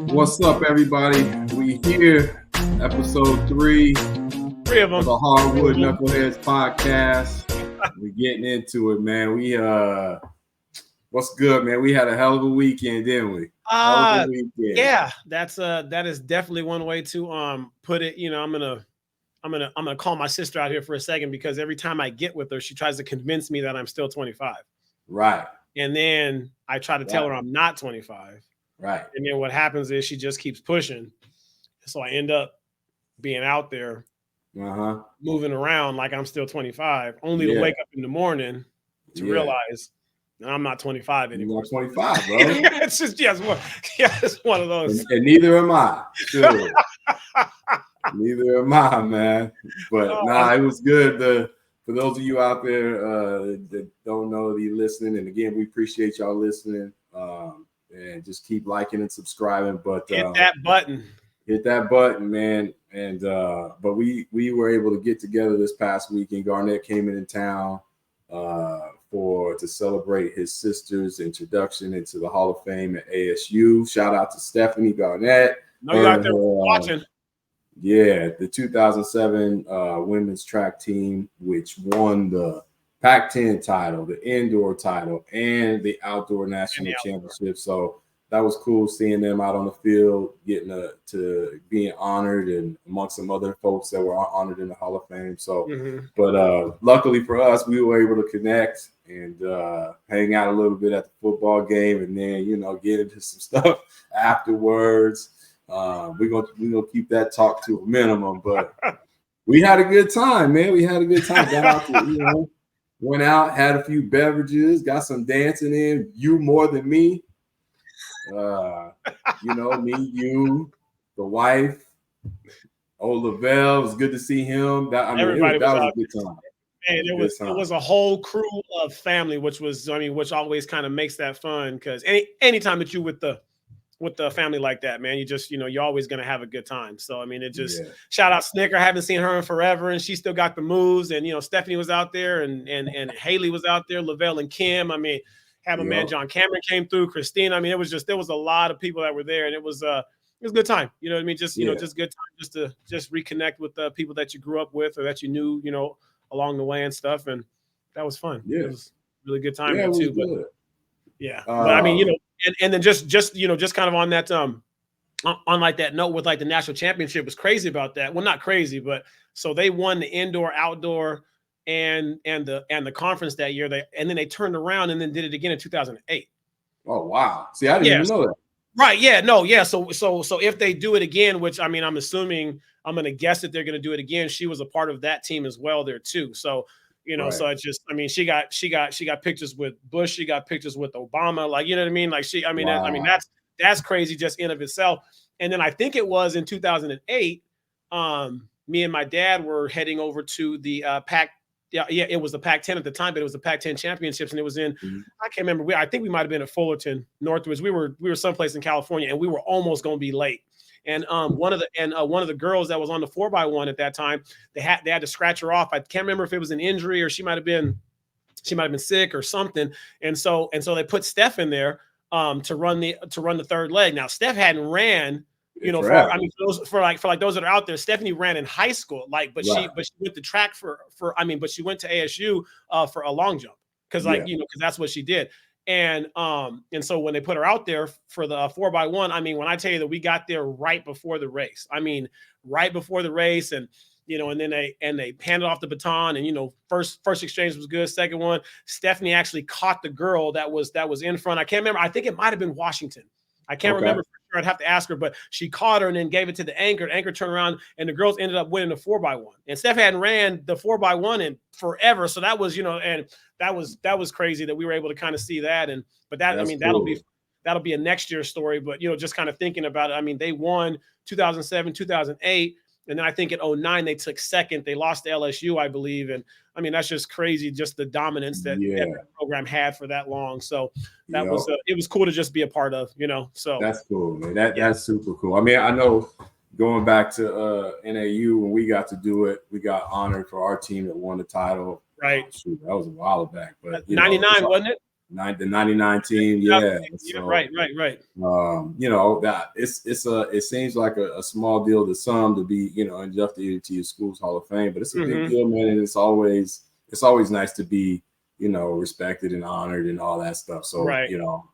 What's up, everybody? We here, episode 3 Three of them. of the Hardwood Knuckleheads podcast. We're getting into it, man. What's good, man? We had a hell of a weekend, didn't we? Hell of a weekend. Yeah, that is definitely one way to put it. You know, I'm gonna call my sister out here for a second, because every time I get with her, she tries to convince me that I'm still 25. Right. And then I try to tell her I'm not 25. Right. And then what happens is she just keeps pushing. So I end up being out there moving around like I'm still 25, only to wake up in the morning to realize that I'm not 25 anymore. You're not 25, bro. It's just it's one of those. And neither am I. Sure. Neither am I, man. But it was good. For those of you out there that don't know that you're listening, and again, we appreciate y'all listening. And just keep liking and subscribing. But hit that button, man. And but we were able to get together this past weekend. Garnett came in town to celebrate his sister's introduction into the Hall of Fame at ASU. Shout out to Stephanie Garnett. No, you're out there watching. Yeah, the 2007 women's track team, which won the Pac-10 title, the indoor title, and the outdoor national championship. So that was cool seeing them out on the field, getting to being honored, and amongst some other folks that were honored in the Hall of Fame. So, but luckily for us, we were able to connect and hang out a little bit at the football game, and then get into some stuff afterwards. We're gonna keep that talk to a minimum, but we had a good time, man. We had a good time. Got out to, went out, had a few beverages, got some dancing in. You more than me. Me, you, the wife, old Lavelle. It was good to see him. That was a good time. And it was a whole crew of family, which always kind of makes that fun, because anytime that you with the family like that, man, you just, you're always going to have a good time. So, shout out Snicker. I haven't seen her in forever, and she still got the moves. And, Stephanie was out there, and Haley was out there, Lavelle and Kim. Have a man, John Cameron came through, Christine. There was a lot of people that were there, and it was a good time. You know what I mean? Just good time just reconnect with the people that you grew up with or that you knew, along the way and stuff. And that was fun. Yeah. It was a really good time there too. Good. But and then just kind of on that on like that note with like the national championship was crazy about that. Well, not crazy, but so they won the indoor, outdoor, and the conference that year. And then they turned around and then did it again in 2008. Oh wow! See, I didn't even know that. Right? Yeah. No. Yeah. So if they do it again, which I'm assuming, I'm going to guess that they're going to do it again. She was a part of that team as well there too. So. Right. So it's just, she got pictures with Bush. She got pictures with Obama. Like, you know what I mean? Like wow. That's crazy just in of itself. And then I think it was in 2008, me and my dad were heading over to the Pac. Yeah, it was the Pac-10 at the time, but it was the Pac-10 championships, and it was in, I can't remember. I think we might've been at Fullerton, Northwoods. We were someplace in California, and we were almost going to be late. And one of the girls that was on the 4x1 at that time, they had to scratch her off. I can't remember if it was an injury or she might have been sick or something. And so they put Steph in there to run the third leg. Now Steph hadn't ran, for those that are out there, Stephanie ran in high school, but she went to track but she went to ASU for a long jump because because that's what she did. And so when they put her out there for the 4x1, when I tell you that we got there right before the race, and and then they handed off the baton, and first exchange was good. Second one, Stephanie actually caught the girl that was in front. I can't remember. I think it might have been Washington. I can't remember for sure. I'd have to ask her, but she caught her and then gave it to the anchor. Anchor turned around, and the girls ended up winning the 4x1. And Steph hadn't ran the 4x1 in forever, so that was and that was crazy that we were able to kind of see that. But that'll be a next year story. But just kind of thinking about it, they won 2007, 2008. And then I think in 2009 they took second. They lost to LSU, I believe. And that's just crazy, just the dominance that program had for that long. So that was it was cool to just be a part of, So that's cool, man. That's super cool. I know going back to NAU when we got to do it, we got honored for our team that won the title. Right. Shoot, that was a while back, but 99, wasn't it? The 99 team, yeah. So, right. That it seems like a small deal to some to be, inducted into your school's Hall of Fame, but it's a big deal, man. And it's always nice to be, respected and honored and all that stuff. So,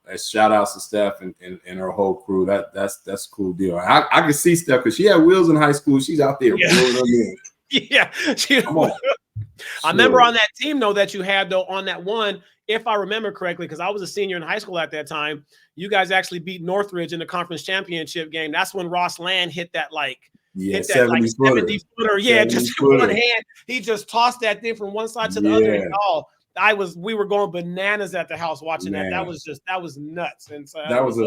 as shout outs to Steph and her whole crew. That's a cool deal. I could see Steph because she had wheels in high school. She's out there wheeling them in. Yeah. Come on. I remember on that team, though, that you had, though, on that one, if I remember correctly, because I was a senior in high school at that time, you guys actually beat Northridge in the conference championship game. That's when Ross Land hit that 70 footer. Yeah, just in one hand. He just tossed that thing from one side to the other. And we were going bananas at the house watching that. That was nuts. And so that was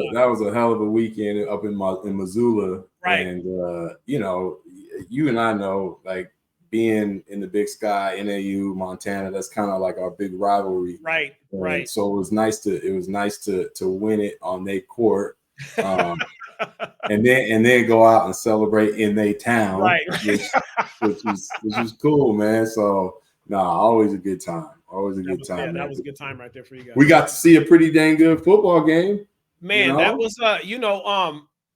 a hell of a weekend up in Missoula. Right. And you and I know, like, being in the Big Sky, NAU, Montana, that's kind of like our big rivalry. Right. Right. So it was nice to win it on their court. And then go out and celebrate in their town, right? Which is cool, man. So always a good time. Always a good time. Yeah, that was a good time right there for you guys. We got to see a pretty dang good football game. Man, that was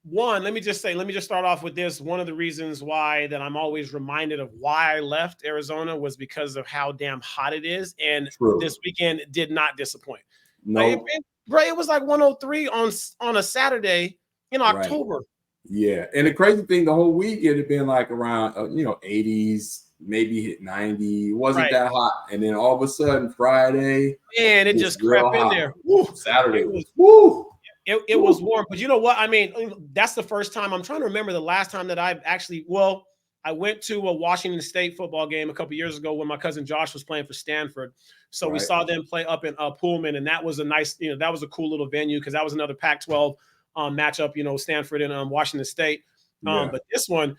one. Let me just start off with this. One of the reasons why that I'm always reminded of why I left Arizona was because of how damn hot it is, and this weekend did not disappoint. No, it was like 103 on a Saturday in October. Right. Yeah, and the crazy thing, the whole week it had been like around 80s, maybe hit 90. It wasn't that hot, and then all of a sudden Friday, man, it just crept in there. Woo, Saturday was woo. It was warm, but you know what? I mean, that's the first time. I'm trying to remember the last time that I've actually. Well, I went to a Washington State football game a couple years ago when my cousin Josh was playing for Stanford. So we saw them play up in Pullman, and that was a nice, that was a cool little venue because that was another Pac-12 matchup. Stanford and Washington State. But this one,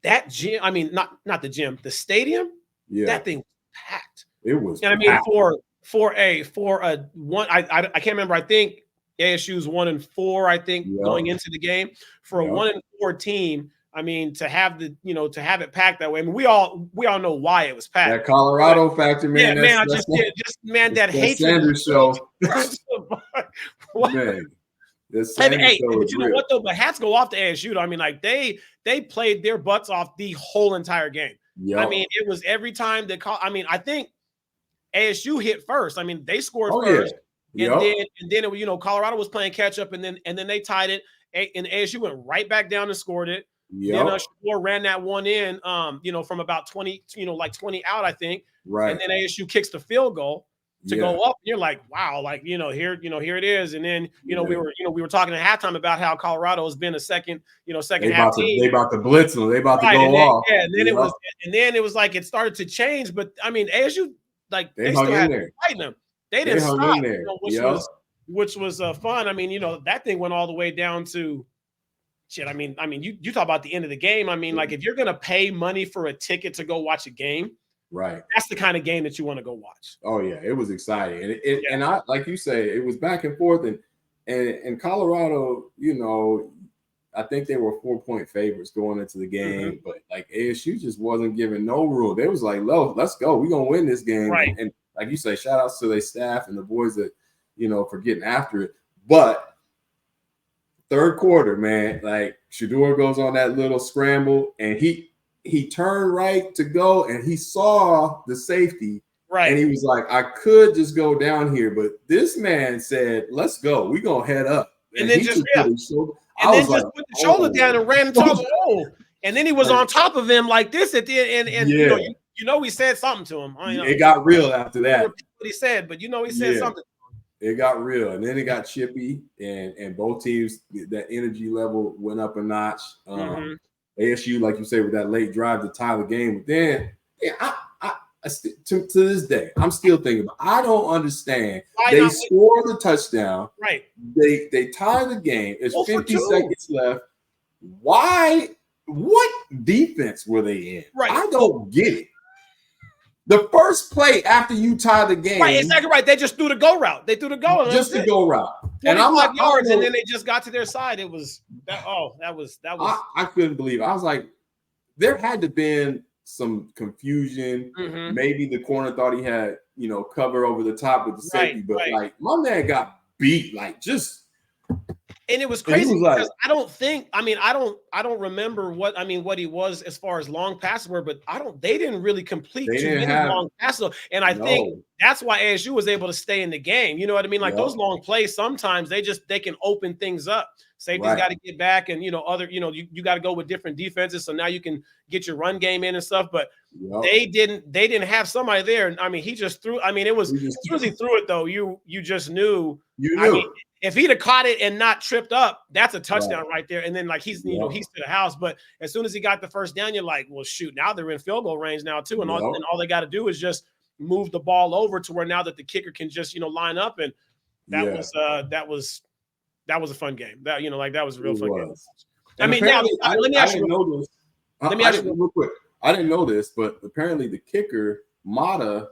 that gym, I mean, not the gym, the stadium. Yeah, that thing was packed. It was. And I mean, for a one, I can't remember. I think ASU's 1-4, I think, going into the game. For a 1-4 team, I mean, to have it packed that way. I mean, we all know why it was packed. That Colorado factor, man. Yeah, man, that hatred. Sanders show. Man, but you know what though? But hats go off to ASU. I mean, like they played their butts off the whole entire game. Yep. I mean, it was every time I think ASU hit first. I mean, they scored first. Yeah. And then it, Colorado was playing catch up, and then they tied it, and ASU went right back down and scored it. Yep. Then Shador ran that one in, from about 20, like 20 out, I think. Right. And then ASU kicks the field goal to go up. You're like, wow, like here it is. And then we were talking at halftime about how Colorado has been a second half team. They about to blitz them. They about to go off. Yeah, and then it was like it started to change. But I mean, ASU they still had to fight them. They didn't stop, which was fun. I mean, that thing went all the way down to shit. I mean, you talk about the end of the game. I mean, like if you're gonna pay money for a ticket to go watch a game, right? That's the kind of game that you want to go watch. Oh yeah, it was exciting, and I like you say, it was back and forth, and Colorado, I think they were 4-point favorites going into the game, but like ASU just wasn't giving no room. They was like, let's go, we're gonna win this game, right? And like you say, shout outs to their staff and the boys that, for getting after it. But third quarter, man, like Shador goes on that little scramble and he turned right to go and he saw the safety. Right. And he was like, I could just go down here. But this man said, let's go. We're going to head up. And then just put the shoulder down and ran into the hole. And then he was on top of him like this at the end. And he said something to him. It got real after that. What he said, but he said something. It got real, and then it got chippy, and both teams, that energy level went up a notch. ASU, like you say, with that late drive to tie the game. But then, to this day, I'm still thinking, I don't understand. They score the touchdown. Right. They tie the game. It's 50 seconds left. Why? What defense were they in? Right. I don't get it. The first play after you tie the game. Right, exactly right. They just threw the go route. They threw the go. Just the go route. And I'm like yards, and then they just got to their side. It was that. Oh, that was. I couldn't believe it. I was like, there had to been some confusion. Maybe the corner thought he had, cover over the top with the safety, but like my man got beat, like just. And it was crazy because I don't remember what he was as far as long passes were, but they didn't really complete too many long passes. And I think that's why ASU was able to stay in the game. You know what I mean? Like those long plays, sometimes they can open things up. Safety's got to get back, and you got to go with different defenses. So now you can get your run game in and stuff. But they didn't have somebody there. And I mean, he just threw. I mean, as soon as he threw it though, you just knew. I mean, if he'd have caught it and not tripped up, that's a touchdown right there. And then like he's to the house. But as soon as he got the first down, you're like, well, shoot, now they're in field goal range now too. And all they got to do is just move the ball over to where now that the kicker can just line up. And that was a fun game. That that was a real fun game. I mean, now let me ask you real quick. I didn't know this, but apparently the kicker Mata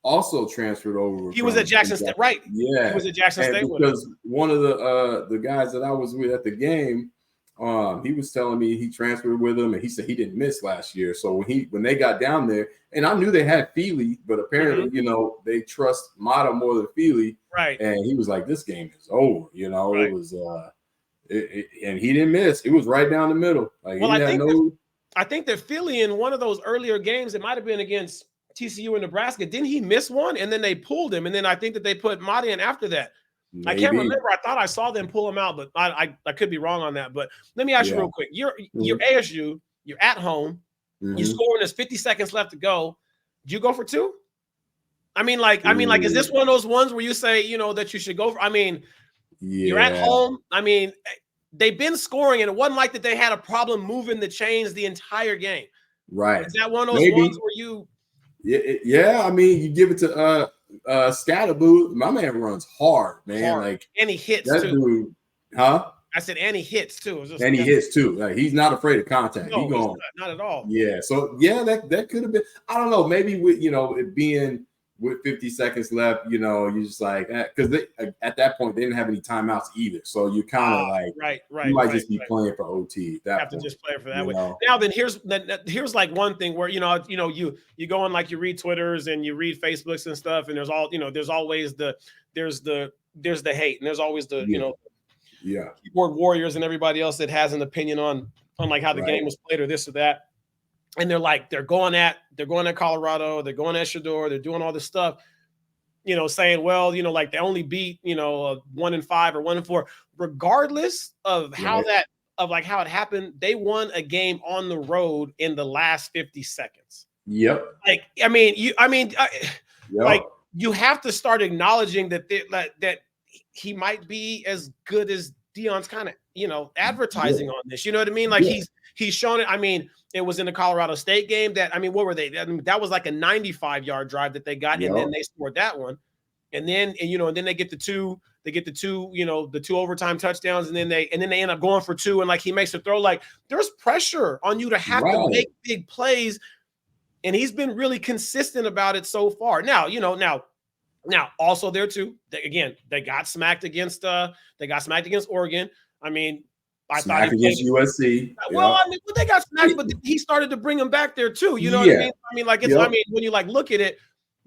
also transferred over. He was at Jackson State, right? Yeah, he was at Jackson State because one of the guys that I was with at the game, he was telling me he transferred with him, and he said he didn't miss last year. So when they got down there, and I knew they had Feely, but apparently they trust Mata more than Feely, right? And he was like, "This game is over," It was, and he didn't miss. It was right down the middle. Like I think that Feely in one of those earlier games, it might have been against TCU in Nebraska, didn't he miss one? And then they pulled him. And then I think that they put Mata in after that. Maybe. I can't remember. I thought I saw them pull him out, but I could be wrong on that. But let me ask you real quick. You're ASU, you're at home, you score when there's 50 seconds left to go. Do you go for two? I mean, is this one of those ones where you say, that you should go for? I mean, you're at home. I mean, they've been scoring, and it wasn't like that they had a problem moving the chains the entire game. Right. Is that one of those ones where you Yeah, I mean, you give it to Scatterboo. My man runs hard, man. Like, and he hits that too. Dude, huh? I said, and he hits too. And he hits too. Like, he's not afraid of contact. No, he's not at all. Yeah. So that could have been. I don't know. Maybe with it being with 50 seconds left, you're just like, because at that point they didn't have any timeouts either. So you kind of like, you might just be playing for OT. Have to just play for that way. Now then, here's like one thing where you go on, like, you read Twitters and you read Facebooks and stuff, and there's always the hate, and there's always the keyboard warriors and everybody else that has an opinion on like how the game was played or this or that. And they're going at Colorado, they're going at Shedeur, they're doing all this stuff, saying, well, like they only beat, 1-5 or 1-4, regardless of how it happened. They won a game on the road in the last 50 seconds. Yep. Like, like you have to start acknowledging that he might be as good as Deion's kind of, advertising on this. You know what I mean? Like he's shown it. I mean, it was in the Colorado State game what were they? I mean, that was like a 95-yard drive that they got, and then they scored that one. And then they get the two, the two overtime touchdowns, and then they end up going for two, and like he makes a throw. Like, there's pressure on you to have to make big plays, and he's been really consistent about it so far. Now, also there too, they got smacked against Oregon. I mean, I thought against USC. Well, I mean, they got smacked, but he started to bring them back there too. You know what I mean? I mean, like, I mean, when you look at it,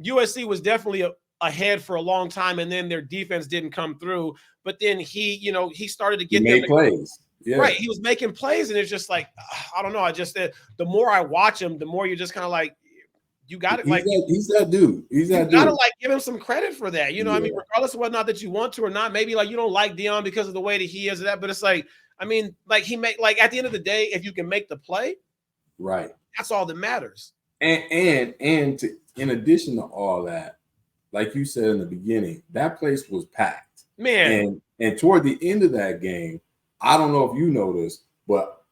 USC was definitely ahead for a long time, and then their defense didn't come through. But then he started to get them plays. Yeah. Right, he was making plays, and it's just like, I don't know. I just the more I watch him, the more you're just kind of like, you got it. Like, he's that dude. He's that dude. You gotta give him some credit for that. I mean, regardless of whether or not that you want to or not, maybe you don't like Deion because of the way that he is, but it's like, I mean, he at the end of the day, if you can make the play, right, that's all that matters. And in addition to all that, like you said in the beginning, that place was packed, man. And toward the end of that game, I don't know if you noticed, but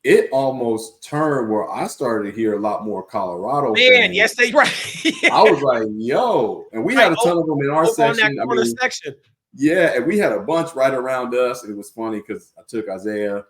it almost turned where I started to hear a lot more Colorado fans. Yes, they right. I was like, yo, and we had a ton of them in our section. Section. Yeah, and we had a bunch right around us. It was funny because I took Isaiah.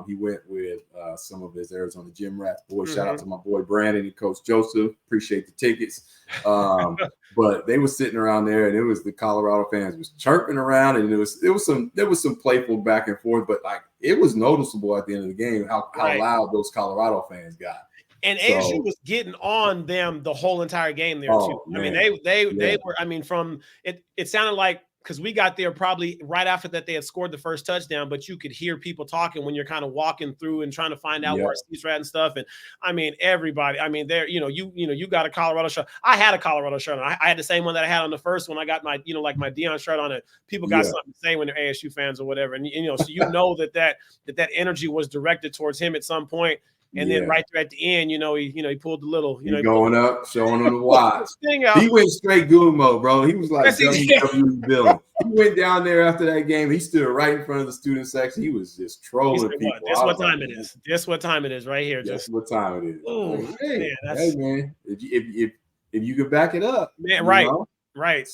He went with some of his Arizona Gym Rats boys. Shout out to my boy Brandon and Coach Joseph. Appreciate the tickets. But they were sitting around there, and it was the Colorado fans was chirping around, and there was some playful back and forth. But it was noticeable at the end of the game how loud those Colorado fans got. And ASU was getting on them the whole entire game there too. Man. I mean, they were. I mean, from it sounded like, because we got there probably right after that they had scored the first touchdown, but you could hear people talking when you're kind of walking through and trying to find out where our seats were at and stuff. And I mean, everybody. I mean, there, you got a Colorado shirt. I had a Colorado shirt on. I had the same one that I had on the first one. I got my, like my Deion shirt on it. People got something to say when they're ASU fans or whatever. And so that energy was directed towards him at some point. And then right there at the end, he pulled the little, going up, showing him the watch. He went straight goon mode, bro. He was like WWE villain. He went down there after that game. He stood right in front of the student section. He was just trolling people. Guess what time it is? Guess what time it is right here. Guess what time it is. Oh, hey, man, if you could back it up, man, right.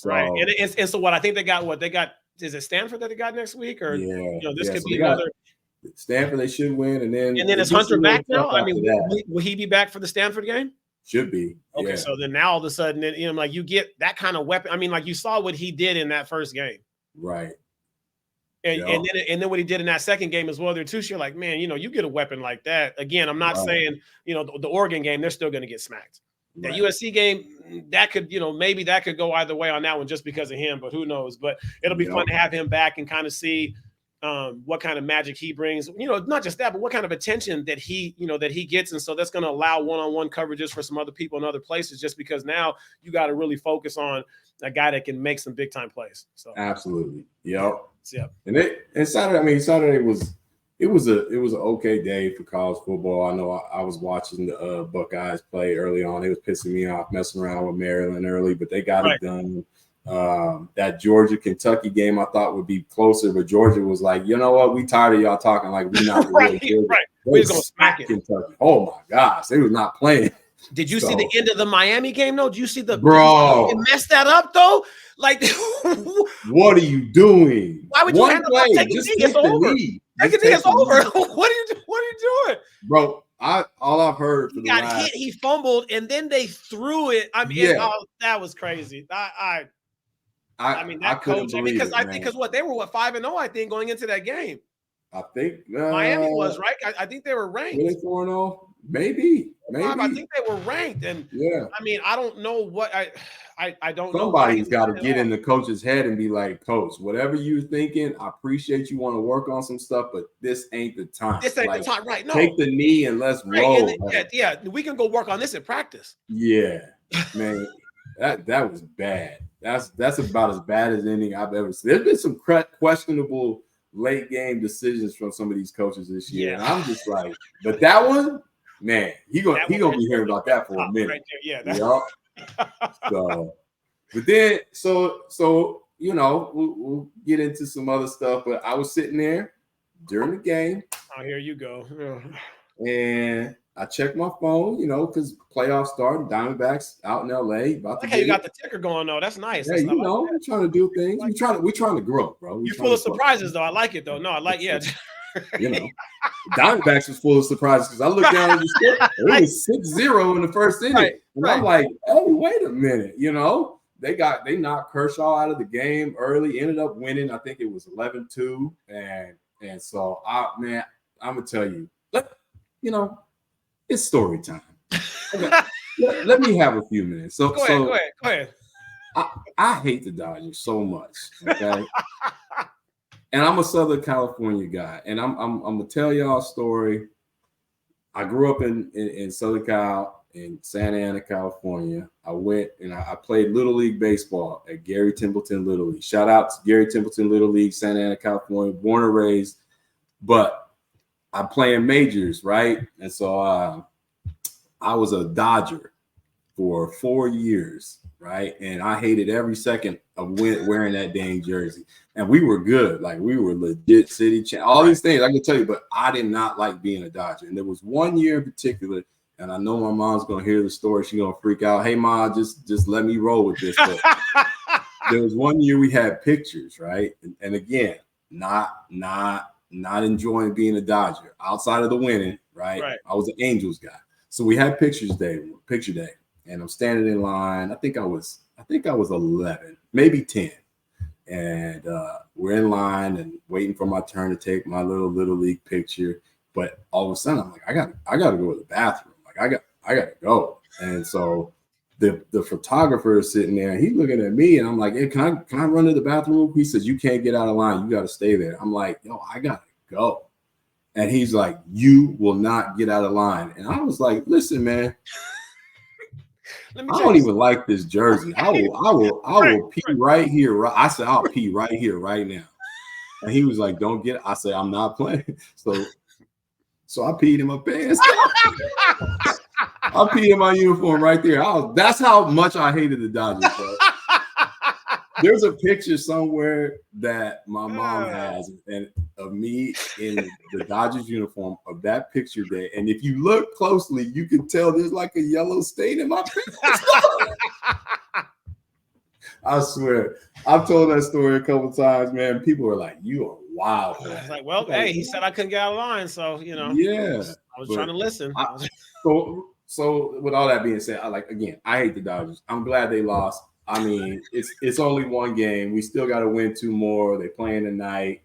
And so what I think they got, is it Stanford that they got next week, or this could be another. Stanford, they should win, and then is Hunter back now? I mean, will he be back for the Stanford game? Should be. Okay, so then now all of a sudden, like you get that kind of weapon. I mean, like you saw what he did in that first game, right? And then what he did in that second game as well. There too, so you're like, man, you get a weapon like that. Again, I'm not saying the Oregon game they're still going to get smacked. That USC game, that could, maybe that could go either way on that one just because of him, but who knows? But it'll be fun to have him back and kind of see what kind of magic he brings, not just that, but what kind of attention that he gets. And so that's going to allow one-on-one coverages for some other people in other places, just because now you got to really focus on a guy that can make some big time plays. So absolutely. Yep. And Saturday was an okay day for college football. I know I was watching the Buckeyes play early on. It was pissing me off messing around with Maryland early, but they got it done. That Georgia-Kentucky game I thought would be closer, but Georgia was like, you know what? We tired of y'all talking like we're not really good. Right. We're going to smack it. Kentucky. Oh, my gosh. They was not playing. Did you see the end of the Miami game, though? Did you see bro? You messed that up, though? Like, what are you doing? Why would you take a knee? It's over. Take a knee. It's over. What are you doing? Bro, all I've heard he got hit, he fumbled, and then they threw it. I mean, that was crazy. I mean, that coach. Because what they were 5-0, I think, going into that game. I think Miami was right. I think they were ranked. Were they 4-0? Maybe. I think they were ranked, and I mean, I don't know what I don't know. Somebody's got to get in the coach's head and be like, Coach, whatever you're thinking, I appreciate you want to work on some stuff, but this ain't the time. This ain't the time, right? No, take the knee and let's roll. We can go work on this in practice. Yeah, man, that was bad. That's about as bad as anything I've ever seen. There's been some questionable late game decisions from some of these coaches this year, and I'm just like, but that one, man, he gonna be hearing about that for a minute. Right there. So, but then so we'll get into some other stuff. But I was sitting there during the game. Oh, here you go. And I checked my phone, because playoffs starting, Diamondbacks out in LA. You got the ticker going though. That's nice. Yeah, we're trying to do things. We're trying to grow, bro. You're full of surprises though. I like it though. No, I like Diamondbacks was full of surprises because I looked down at the score. It was 6-0 in the first inning. I'm like, hey, wait a minute. They knocked Kershaw out of the game early, ended up winning. I think it was 11-2. And so I'm gonna tell you, it's story time. Let me have a few minutes. So go ahead. I hate the Dodgers so much. Okay. And I'm a Southern California guy, and I'm gonna tell y'all a story. I grew up in Southern Cal, in Santa Ana, California. I went and I played Little League baseball at Gary Templeton Little League. Shout out to Gary Templeton Little League, Santa Ana, California, born and raised. But I'm playing majors, right? And so I was a Dodger for 4 years, right? And I hated every second of wearing that dang jersey. And we were good. Like, we were legit city all these things I can tell you, but I did not like being a Dodger. And there was 1 year in particular, and I know my mom's going to hear the story. She's going to freak out. Hey, Ma, just let me roll with this. But there was 1 year we had pictures, right? And again, not enjoying being a Dodger outside of the winning, right? I was an Angels guy. So we had picture day, and I'm standing in line. I think I was 11, maybe 10. And we're in line and waiting for my turn to take my little league picture. But all of a sudden, I'm like, I got to go to the bathroom. Like, I gotta go. And so the photographer is sitting there, and he's looking at me, and I'm like, hey, can I run to the bathroom? He says, you can't get out of line. You got to stay there. I'm like, yo, I gotta go. And he's like, you will not get out of line. And I was like, listen, man, I don't even like this jersey. I will pee right here. I said, I'll pee right here, right now. And he was like, don't get it. I said, I'm not playing. So I peed in my pants. I peed in my uniform right there. That's how much I hated the Dodgers, bro. There's a picture somewhere that my mom has and of me in the Dodgers uniform of that picture day. And if you look closely, you can tell there's like a yellow stain in my pants. I swear. I've told that story a couple times, man. People are like, you are wild. I was like, well, hey, he said I couldn't get out of line. So, Yeah. I was trying to listen. So with all that being said, I hate the Dodgers. I'm glad they lost. I mean, it's only one game. We still got to win 2 more. They're playing tonight.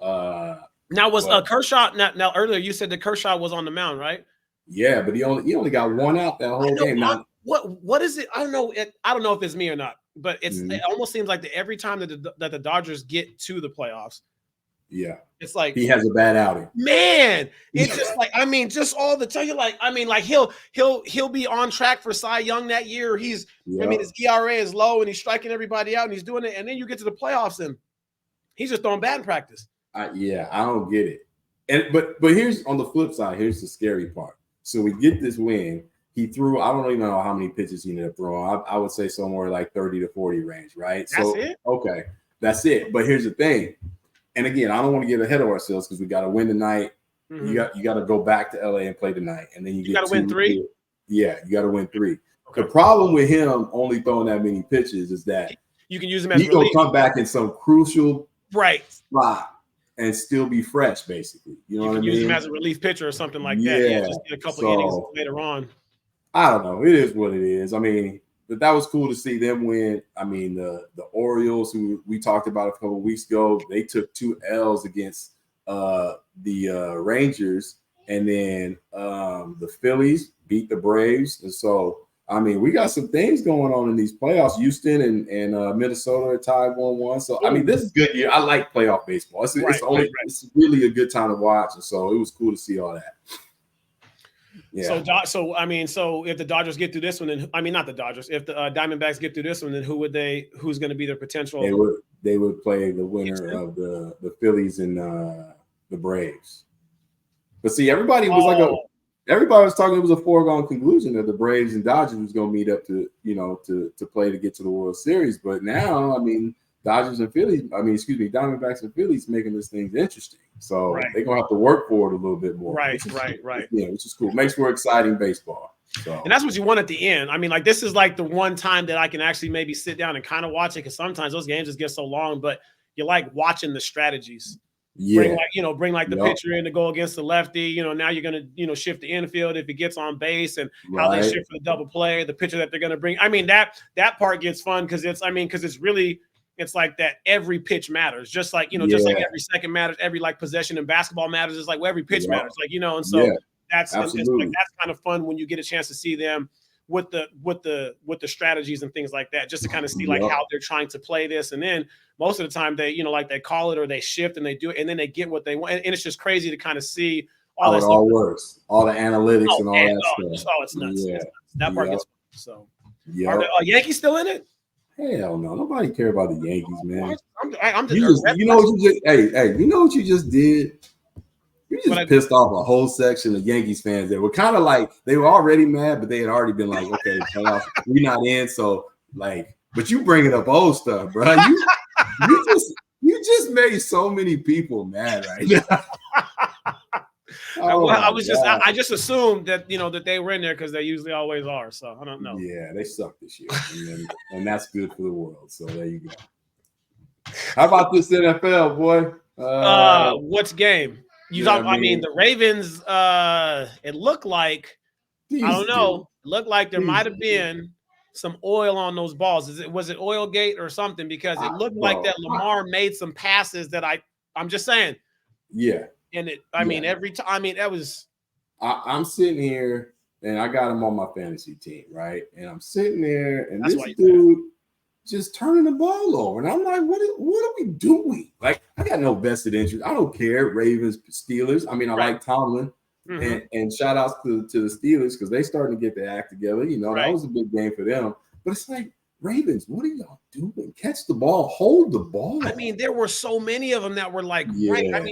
Now was Kershaw? Now earlier you said that Kershaw was on the mound, right? Yeah, but he only got 1 out that whole game. Now, what is it? I don't know. I don't know if it's me or not, but it almost seems like that every time that the Dodgers get to the playoffs. Yeah, it's like he has a bad outing. Man, it's just like just all the time. You're like, he'll be on track for Cy Young that year. His ERA is low and he's striking everybody out and he's doing it. And then you get to the playoffs and he's just throwing bad in practice. I don't get it. And but here's on the flip side. Here's the scary part. So we get this win. He threw, I don't even know how many pitches he ended up throwing. I would say somewhere like 30 to 40 range, right? That's it. Okay, that's it. But here's the thing. And again, I don't want to get ahead of ourselves because we got to win tonight. Mm-hmm. You got to go back to LA and play tonight, and then you got to win 3. Yeah, you got to win 3. Okay. The problem with him only throwing that many pitches is that you can use him as he's gonna come back in some crucial spot and still be fresh, basically. You know what I mean? Use him as a relief pitcher or something like that. Yeah, just get a couple innings later on. I don't know. It is what it is. I mean, but that was cool to see them win. I mean, the Orioles, who we talked about a couple of weeks ago, they took 2 L's against the Rangers, and then the Phillies beat the Braves. And so, I mean, we got some things going on in these playoffs. Houston and Minnesota are tied 1-1. So, I mean, this is good year. I like playoff baseball. It's really a good time to watch. And so it was cool to see all that. Yeah. So if the Dodgers get through this one, then not the Dodgers. If the Diamondbacks get through this one, then who's going to be their potential? They would play the winner of the Phillies and the Braves. But see, everybody was talking. It was a foregone conclusion that the Braves and Dodgers was going to meet up to play to get to the World Series. But now, I mean, Diamondbacks and Phillies making this thing interesting. So they're gonna have to work for it a little bit more. Right. Yeah, which is cool. Makes for exciting baseball. So. And that's what you want at the end. I mean, like, this is like the one time that I can actually maybe sit down and kind of watch it, because sometimes those games just get so long, but you like watching the strategies. Yeah. Bring the pitcher in to go against the lefty. Now you're gonna shift the infield if he gets on base, and how they shift for the double play, the pitcher that they're gonna bring. I mean, that part gets fun because it's really. It's like that every pitch matters, just like just like every second matters, every possession in basketball matters. It's like every pitch matters, and so that's kind of fun when you get a chance to see them with the strategies and things like that, just to kind of see how they're trying to play this. And then most of the time they they call it or they shift and they do it, and then they get what they want, and it's just crazy to kind of see all that stuff. All works, all the analytics and all that stuff. It's nuts. Yeah. That part gets fun. So are the Yankees still in it? Hell no, nobody care about the Yankees, man. I'm just you know what you just you know what you just did? You just pissed off a whole section of Yankees fans that were kind of like, they were already mad, but they had already been like, okay, we're not in. So but you bringing up old stuff, bro. You just made so many people mad right now. I just assumed that that they were in there because they usually always are. So I don't know. Yeah, they suck this year, and that's good for the world. So there you go. How about this NFL, boy? What's game? The Ravens. It looked like I don't know. It looked like there might have been some oil on those balls. Was it Oilgate or something? Because it looked like that Lamar made some passes that I'm just saying. Yeah. And every time, that was. I'm sitting here and I got him on my fantasy team, right? And I'm sitting there, and That's this dude just turning the ball over, and I'm like, what are we doing? Like, I got no vested interest. I don't care. Ravens, Steelers. I mean, I like Tomlin, and shout outs to the Steelers because they starting to get their act together. You know, that was a big game for them. But it's like, Ravens, what are y'all doing? Catch the ball, hold the ball. I mean, there were so many of them that were like,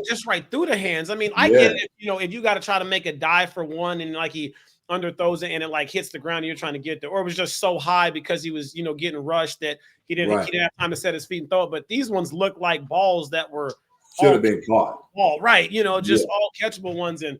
just right through the hands. I mean, I get it. You know, if you got to try to make a dive for one and like he underthrows it and it like hits the ground and you're trying to get there, or it was just so high because he was, you know, getting rushed that he didn't have time to set his feet and throw it. But these ones look like balls that were should have been caught. All right, you know, just all catchable ones. And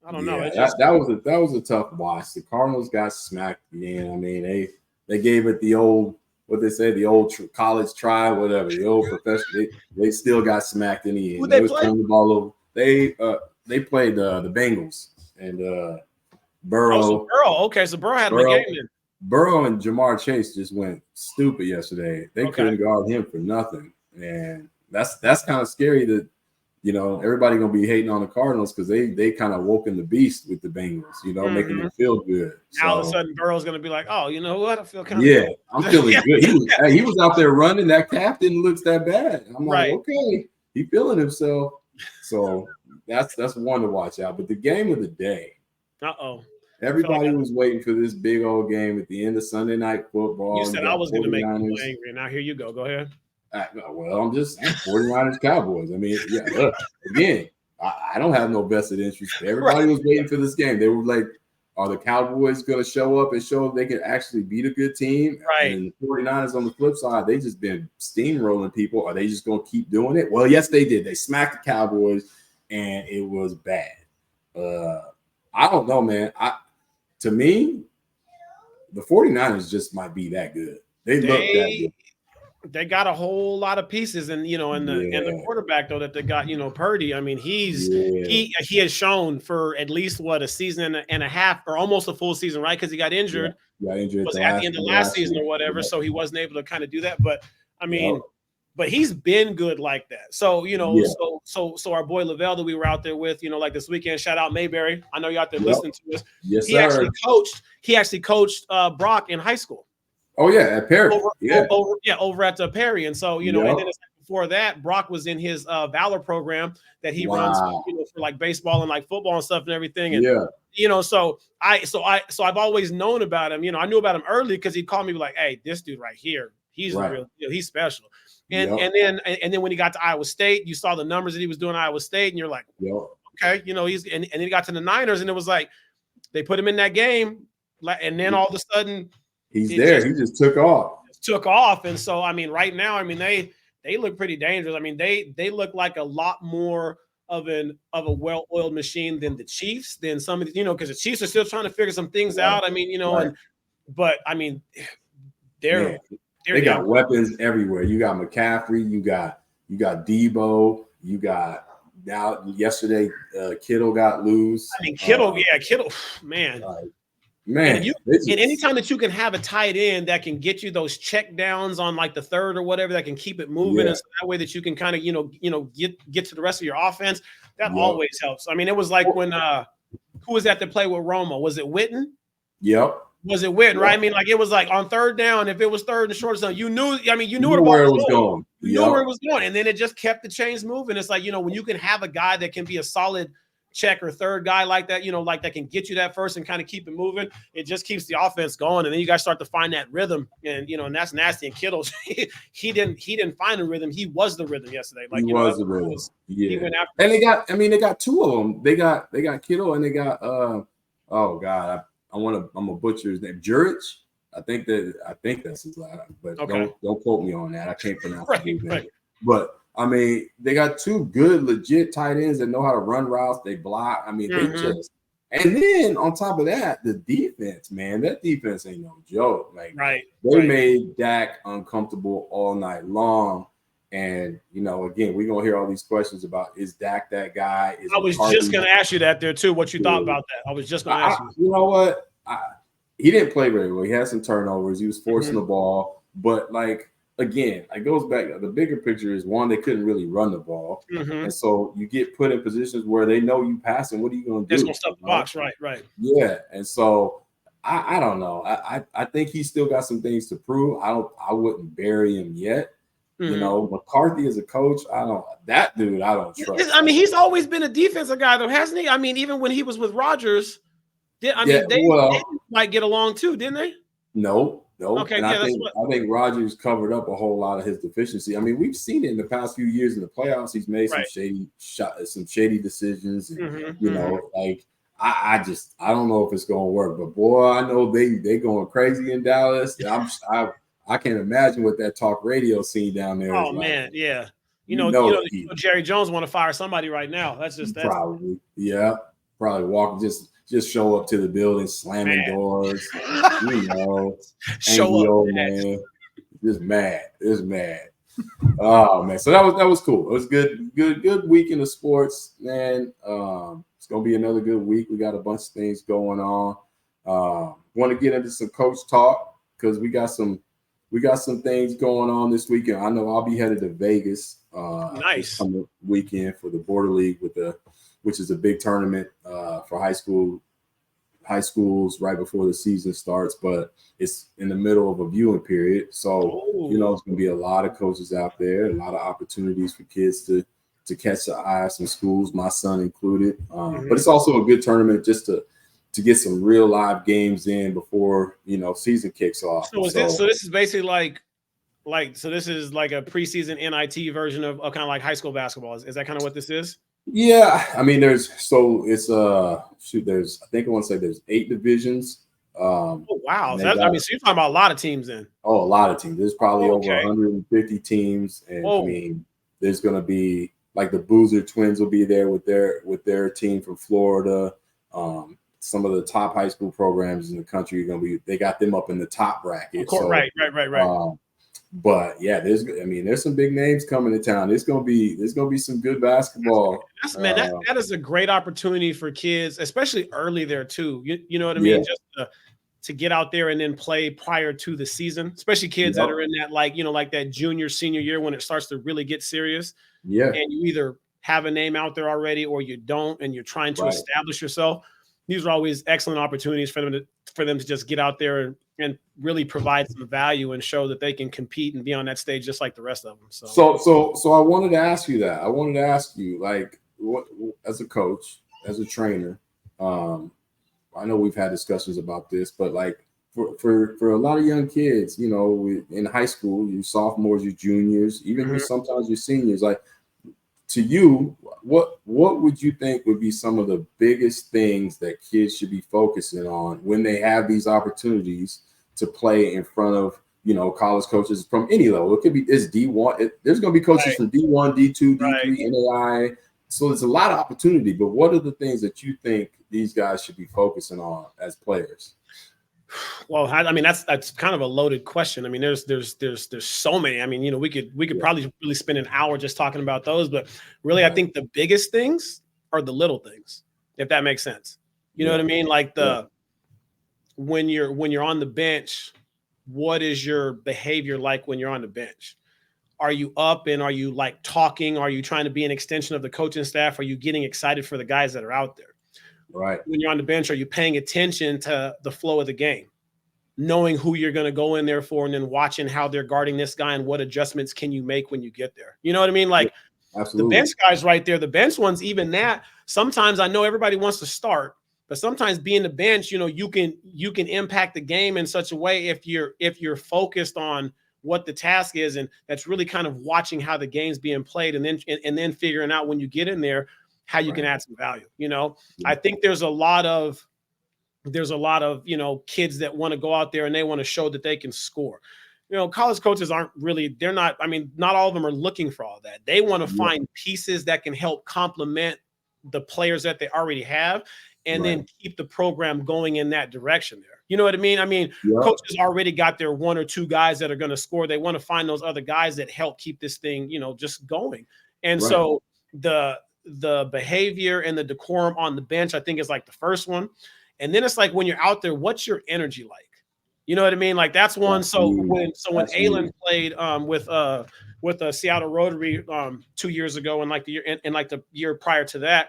I don't know. That was a tough watch. The Cardinals got smacked again. I mean, they gave it the old, what they say, the old college try, whatever, the old professional. They still got smacked in the end. They was turning the ball over. They played the Bengals and Burrow. Oh, so Burrow. Okay, so Burrow had a game then. Burrow and Jamar Chase just went stupid yesterday. They couldn't guard him for nothing, and that's kind of scary. That, you know, everybody gonna be hating on the Cardinals because they kind of woken the beast with the Bengals. You know, making them feel good. Now all of a sudden, Burrow's gonna be like, oh, you know what? I feel kind of good. I'm feeling good. He was out there running. That calf didn't look that bad. I'm like, okay, he feeling himself. So that's one to watch out. But the game of the day. Everybody was waiting for this big old game at the end of Sunday Night Football. You said I was going to make people angry. Now here you go. Go ahead. Well, I'm just 49ers Cowboys. I mean, look, again, I don't have no vested interest. Everybody was waiting for this game. They were like, are the Cowboys going to show up and show they can actually beat a good team? Right. And the 49ers on the flip side, they just been steamrolling people. Are they just going to keep doing it? Well, yes, they did. They smacked the Cowboys, and it was bad. I don't know, man. To me, the 49ers just might be that good. They look that good. They got a whole lot of pieces, and you know, and the quarterback though that they got, you know, Purdy. I mean, he has shown for at least a season and a half, or almost a full season, right? Because he got injured. Was at the end of last season or whatever, so he wasn't able to kind of do that. But I mean, but he's been good like that. So you know, so our boy Lavelle that we were out there with, you know, like this weekend. Shout out Mayberry. I know you're out there listening to us. Yes, he actually coached Brock in high school. Oh yeah, at Perry. Over at Perry. And so, you know, and then it's like before that, Brock was in his Valor program that he runs, you know, for like baseball and like football and stuff and everything. And you know, so I've always known about him. You know, I knew about him early because he'd call me like, hey, this dude right here, he's real, you know, he's special. And then when he got to Iowa State, you saw the numbers that he was doing at Iowa State, and you're like, okay, you know, and then he got to the Niners, and it was like they put him in that game, and then all of a sudden he's there. He just took off. And so, I mean, right now, I mean, they look pretty dangerous. I mean, they look like a lot more of a well-oiled machine than the Chiefs, than some of the, you know, because the Chiefs are still trying to figure some things out. I mean, you know, but I mean, they got weapons everywhere. You got McCaffrey, you got Debo, you got now yesterday Kittle got loose. I mean, Kittle, man. Man, and anytime that you can have a tight end that can get you those check downs on like the third or whatever, that can keep it moving, and so that way that you can kind of you know get to the rest of your offense, that always helps. I mean, it was like when who was that to play with Roma? Was it Witten? Yep. Was it Witten? Right? I mean, like it was like on third down, if it was third and short, so you knew. I mean, you knew where it was going. You knew where it was going, and then it just kept the chains moving. It's like, you know, when you can have a guy that can be a solid check or third guy like that, you know, like that can get you that first and kind of keep it moving, it just keeps the offense going, and then you guys start to find that rrhythm, and you know, and that's nasty. And Kittle, he didn't find a rhythm, he was the rhythm yesterday. Like, he was the rhythm. He went after, and they got two of them. They got Kittle, and they got oh god, I'm a butcher his name, Jurich. I think that's his last, but don't quote me on that. I can't pronounce his name. But I mean, they got two good, legit tight ends that know how to run routes. They block. I mean, they just. And then on top of that, the defense, man, that defense ain't no joke. Like, they made Dak uncomfortable all night long. And, you know, again, we're going to hear all these questions about, is Dak that guy? I was just going to ask you that there, too, what you thought about that. I was just going to ask you. You know what? He didn't play very well. He had some turnovers. He was forcing the ball. But, like, again, it goes back. The bigger picture is one, they couldn't really run the ball. And so you get put in positions where they know you passing. What are you going to do? It's going to stuff the box, right. Yeah. And so I don't know. I think he's still got some things to prove. I wouldn't bury him yet. You know, McCarthy as a coach, I don't trust. I mean, he's always been a defensive guy, though, hasn't he? I mean, even when he was with Rodgers, they might get along too, didn't they? No. Okay, and I think Rodgers covered up a whole lot of his deficiency. I mean, we've seen it in the past few years in the playoffs. He's made some shady decisions. And, you know, like I don't know if it's gonna work, but boy, I know they going crazy in Dallas. I can't imagine what that talk radio scene down there is like. Man, yeah. You know, Jerry Jones want to fire somebody right now. That's probably walk just show up to the building, slamming doors, you know, show up, man. Just mad. It's mad. Oh man. So that was cool. It was good week in the sports, man. It's gonna be another good week. We got a bunch of things going on. Want to get into some coach talk because we got some things going on this weekend. I know I'll be headed to Vegas this coming weekend for the Border League which is a big tournament for high schools right before the season starts, but it's in the middle of a viewing period. So, you know, it's going to be a lot of coaches out there, a lot of opportunities for kids to catch the eye of some schools, my son included. But it's also a good tournament just to get some real live games in before, you know, season kicks off. So this is basically so this is like a preseason NIT version of kind of like high school basketball. Is that kind of what this is? Yeah, I mean, I think I want to say there's 8 divisions. Oh wow! So you're talking about a lot of teams then. Oh, a lot of teams. There's probably over 150 teams, and I mean, there's going to be like the Boozer Twins will be there with their team from Florida. Some of the top high school programs in the country are going to be. They got them up in the top bracket. Of course, right. But yeah, there's some big names coming to town. There's gonna be some good basketball. That is a great opportunity for kids, especially early there too. You know what I mean? Just to get out there and then play prior to the season, especially kids that are in that like that junior, senior year when it starts to really get serious. Yeah. And you either have a name out there already or you don't, and you're trying to establish yourself. These are always excellent opportunities for them to just get out there and really provide some value and show that they can compete and be on that stage just like the rest of them. So I wanted to ask you that. I wanted to ask you, like, what as a coach, as a trainer, I know we've had discussions about this, but like for a lot of young kids, you know, in high school, you sophomores, you juniors, even sometimes you seniors, like, to you, what would you think would be some of the biggest things that kids should be focusing on when they have these opportunities to play in front of, you know, college coaches from any level? It could be D1. There's going to be coaches from D1, D2, D3, NAI. So there's a lot of opportunity. But what are the things that you think these guys should be focusing on as players? Well, I mean, that's kind of a loaded question. I mean, there's so many. I mean, you know, we could probably really spend an hour just talking about those, but really, I think the biggest things are the little things, if that makes sense. You know what I mean? Like when you're on the bench, what is your behavior like when you're on the bench? Are you up and are you like talking? Are you trying to be an extension of the coaching staff? Are you getting excited for the guys that are out there? Right. When you're on the bench, are you paying attention to the flow of the game, knowing who you're going to go in there for, and then watching how they're guarding this guy and what adjustments can you make when you get there? You know what I mean? Like the bench guys right there, the bench ones, even that, sometimes I know everybody wants to start, but sometimes being the bench, you know, you can impact the game in such a way if you're focused on what the task is, and that's really kind of watching how the game's being played, and then figuring out when you get in there how you can add some value. You know, I think there's a lot of, you know, kids that want to go out there and they want to show that they can score. You know, college coaches not all of them are looking for all that. They want to find pieces that can help complement the players that they already have, and then keep the program going in that direction there. You know what I mean? I mean, coaches already got their 1 or 2 guys that are going to score. They want to find those other guys that help keep this thing, you know, just going. And so the behavior and the decorum on the bench, I think, is like the first one. And then it's like when you're out there, what's your energy like? You know what I mean? Like that's one. So when Absolutely. Alan played with Seattle Rotary 2 years ago, and like the year prior to that,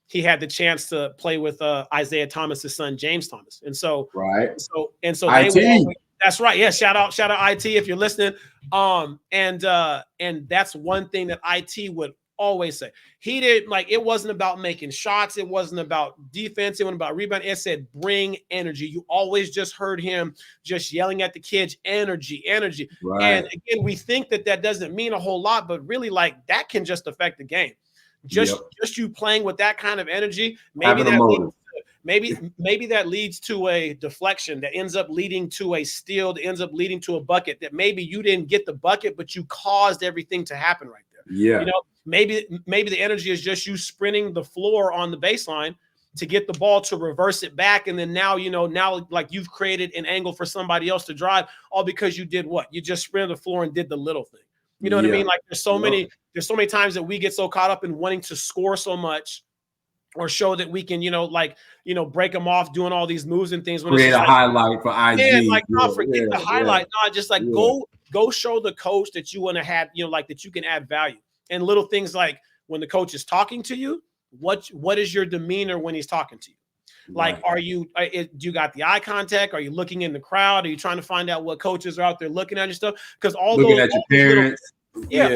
he had the chance to play with Isaiah Thomas's son James Thomas, and so Right. they would IT. always, that's right. Yeah, shout out IT if you're listening. And that's one thing that IT would always say. He did, like, it wasn't about making shots, it wasn't about defense, it wasn't about rebound. It said bring energy. You always just heard him just yelling at the kids, energy. Right. And again, we think that doesn't mean a whole lot, but really, like, that can just affect the game. Just you playing with that kind of energy, maybe that leads to a deflection that ends up leading to a steal, that ends up leading to a bucket, that maybe you didn't get the bucket, but you caused everything to happen right there. Yeah. You know, maybe the energy is just you sprinting the floor on the baseline to get the ball to reverse it back. And then now like you've created an angle for somebody else to drive, all because you did what? You just sprinted the floor and did the little thing. You know what I mean? Like there's so many times that we get so caught up in wanting to score so much or show that we can, break them off doing all these moves and things. When create it's a highlight for IG. Man, like, no, forget the highlight. No, just like go show the coach that you want to have, like that you can add value. And little things like when the coach is talking to you, what is your demeanor when he's talking to you? Like, do you got the eye contact? Are you looking in the crowd? Are you trying to find out what coaches are out there looking at your stuff? Because looking at your parents.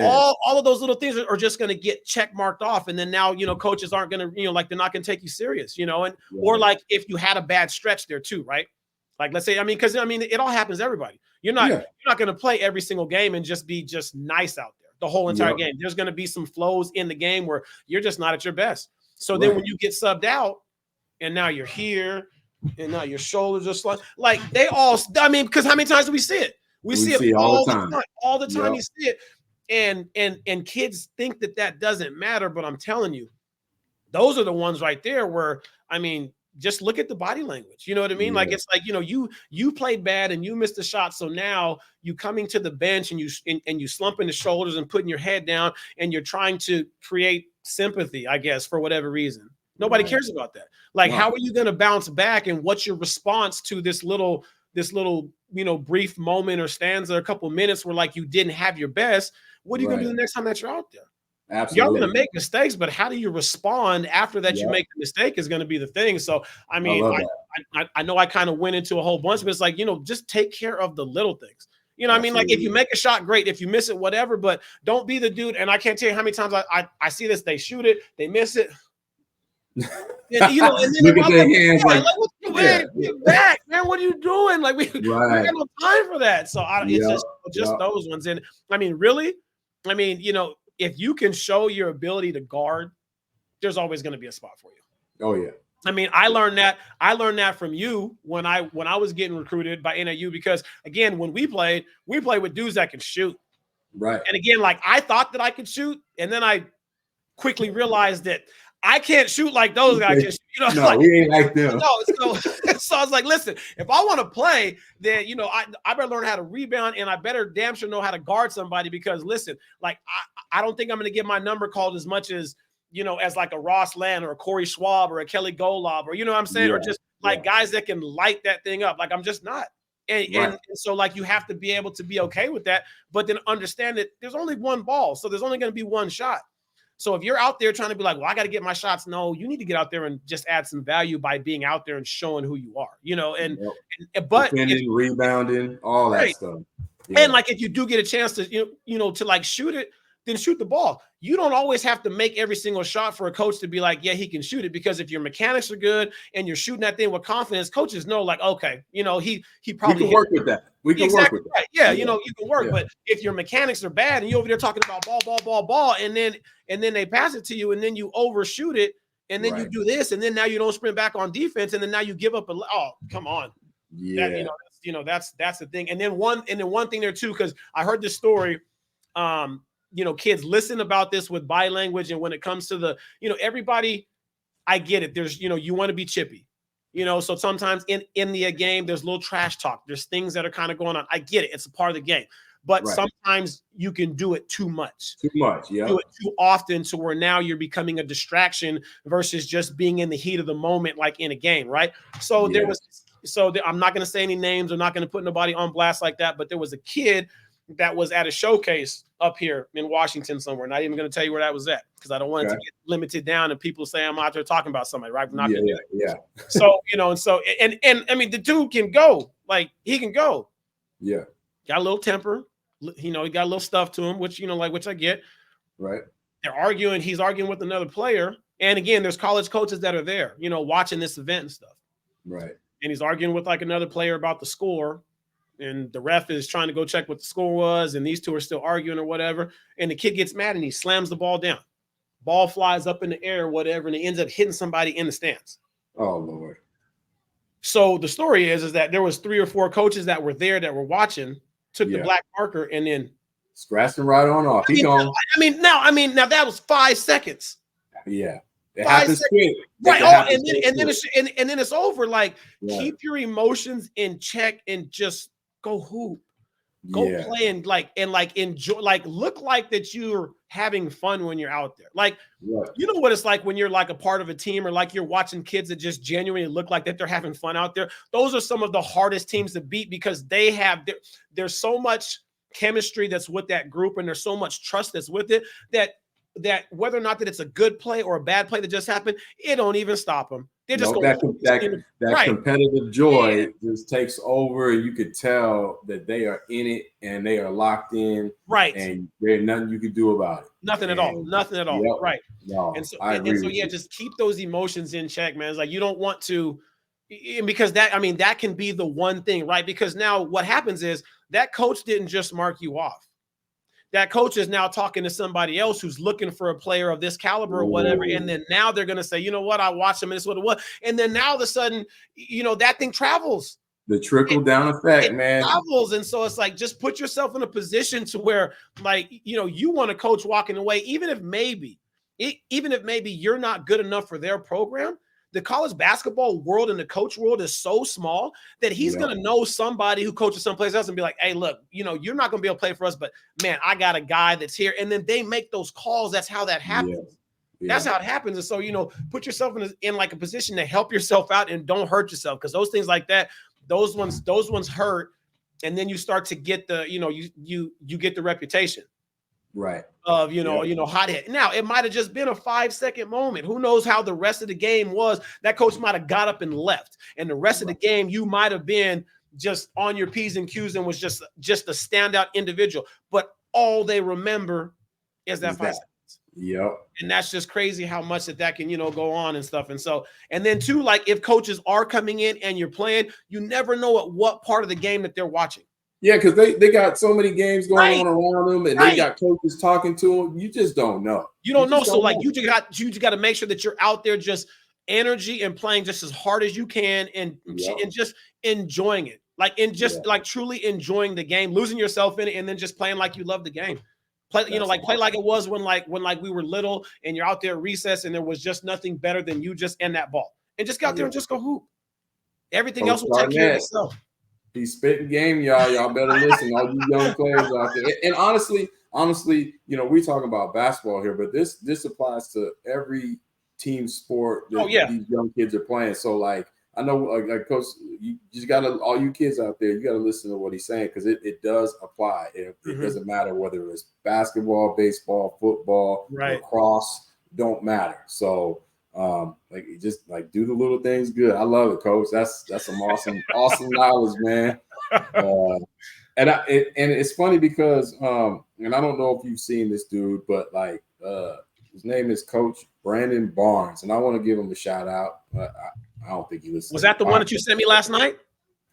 All of those little things are just going to get check marked off. And then now, coaches aren't going to, like, they're not going to take you serious, or like if you had a bad stretch there too, right? Like, let's say, because it all happens to everybody. You're not going to play every single game and just be just nice out there the whole entire game. There's going to be some flows in the game where you're just not at your best. So then when you get subbed out and now you're here and now your shoulders are like they all, because how many times do we see it? We see it all the time. All the time you see it. And kids think that doesn't matter, but I'm telling you, those are the ones right there where, just look at the body language. You know what I mean? Like, it's like, you played bad and you missed a shot. So now you coming to the bench and you slumping the shoulders and putting your head down and you're trying to create sympathy, I guess, for whatever reason. Nobody cares about that. Like, how are you going to bounce back? And what's your response to this little, brief moment or stanza, a couple minutes where like you didn't have your best? What are you going to do the next time that you're out there? Absolutely. You're going to make mistakes, but how do you respond after that? You make the mistake is going to be the thing. So, I know I kind of went into a whole bunch, but it's like, just take care of the little things. Like if you make a shot, great. If you miss it, whatever, but don't be the dude. And I can't tell you how many times I see this, they shoot it, they miss it. And then look at their hands get back, man. What are you doing? Like we got no time for that. So it's just those ones. And really, if you can show your ability to guard, there's always going to be a spot for you. Oh yeah. I learned that from you when I was getting recruited by NAU, because again, when we played with dudes that can shoot. Right. And again, like I thought that I could shoot, and then I quickly realized that I can't shoot like those guys can shoot. No, we ain't like them. No, so I was like, listen, if I want to play, then I better learn how to rebound, and I better damn sure know how to guard somebody, because listen, like I don't think I'm going to get my number called as much as as like a Ross Land or a Corey Schwab or a Kelly Golob, or what I'm saying, or just like guys that can light that thing up. Like I'm just not. And so like you have to be able to be okay with that, but then understand that there's only one ball, so there's only going to be one shot. So if you're out there trying to be like, well, I got to get my shots, no, you need to get out there and just add some value by being out there and showing who you are, but defending, rebounding, all that stuff. Yeah. And like if you do get a chance to, to like shoot it, then shoot the ball. You don't always have to make every single shot for a coach to be like, yeah, he can shoot it, because if your mechanics are good and you're shooting that thing with confidence, coaches know like, okay, he probably can work with that. We can work with that. Right. Yeah, you can work. Yeah. But if your mechanics are bad and you're over there talking about ball, and then they pass it to you and then you overshoot it and then you do this and then now you don't sprint back on defense and then now you give up come on. Yeah. That's the thing. And then one thing there too, because I heard this story. Kids listen about this with body language. And when it comes to the, everybody, I get it. There's, you want to be chippy, so sometimes in the game, there's a little trash talk. There's things that are kind of going on. I get it. It's a part of the game, but sometimes you can do it too much. Yeah. Do it too often to where now you're becoming a distraction versus just being in the heat of the moment, like in a game. Right. So there was I'm not going to say any names. I'm not going to put nobody on blast like that. But there was a kid that was at a showcase up here in Washington somewhere. Not even going to tell you where that was at because I don't want it to get limited down and people say I'm out there talking about somebody, right? We're not going to do it. Yeah. So, and I mean, the dude can go. Like, he can go. Yeah. Got a little temper. He got a little stuff to him, which I get. Right. They're arguing. He's arguing with another player. And again, there's college coaches that are there, watching this event and stuff. Right. And he's arguing with like another player about the score. And the ref is trying to go check what the score was. And these two are still arguing or whatever. And the kid gets mad and he slams the ball down. Ball flies up in the air or whatever. And it ends up hitting somebody in the stands. Oh, Lord. So the story is that there was 3 or 4 coaches that were there that were watching, took the black marker and then scratched him right on off. Now that was 5 seconds. Yeah. It happens quick. Right. And then it's over. Like, keep your emotions in check and just go hoop. Go play and enjoy, look like that you're having fun when you're out there. Like, you know what it's like when you're like a part of a team or like you're watching kids that just genuinely look like that they're having fun out there. Those are some of the hardest teams to beat because there's so much chemistry that's with that group and there's so much trust that's with it that whether or not that it's a good play or a bad play that just happened, it don't even stop them. They're just that competitive joy just takes over. You could tell that they are in it and they are locked in. Right. And there's nothing you can do about it. Nothing at all. Yep. Right. No, and so just keep those emotions in check, man. It's like you don't want to, because that can be the one thing, right? Because now what happens is that coach didn't just mark you off. That coach is now talking to somebody else who's looking for a player of this caliber or whatever. And then now they're going to say, you know what, I watched him and this is what it was. And then now all of a sudden, that thing travels. The trickle down effect, man. Travels. And so it's like, just put yourself in a position to where you want a coach walking away, even if maybe you're not good enough for their program. The college basketball world and the coach world is so small that he's going to know somebody who coaches someplace else and be like, hey, look, you're not going to be able to play for us, but man, I got a guy that's here. And then they make those calls. That's how that happens. Yeah. That's how it happens. And so, put yourself in like a position to help yourself out and don't hurt yourself. Cause those things like that, those ones hurt. And then you start to get you get the reputation. Right. Of, hothead. Now, it might have just been a 5-second moment. Who knows how the rest of the game was? That coach might have got up and left. And the rest of the game, you might have been just on your P's and Q's and was just a standout individual. But all they remember is that 5 seconds. Yep. And that's just crazy how much that can, go on and stuff. And so, and then too, like if coaches are coming in and you're playing, you never know at what part of the game that they're watching. Yeah, because they got so many games going on around them, and they got coaches talking to them. You just don't know. You don't know. So like you just got to make sure that you're out there just energy and playing just as hard as you can and just enjoying it. Like like truly enjoying the game, losing yourself in it, and then just playing like you love the game. Play, play like it was when we were little and you're out there at recess and there was just nothing better than you just and that ball. And just go out there and just go hoop. Everything else will take care of itself. He's spitting game, y'all. Y'all better listen, all you young players out there. And honestly, we talking about basketball here, but this applies to every team sport that these young kids are playing. So, like, I know, like Coach, you just got to, all you kids out there, you got to listen to what he's saying because it does apply. It doesn't matter whether it's basketball, baseball, football, lacrosse, don't matter. So, just do the little things good. I love it, Coach. That's some awesome knowledge, man. And it's funny because and I don't know if you've seen this dude, but his name is Coach Brandon Barnes, and I want to give him a shout out. I don't think he listens. Was that the one that you sent me last night?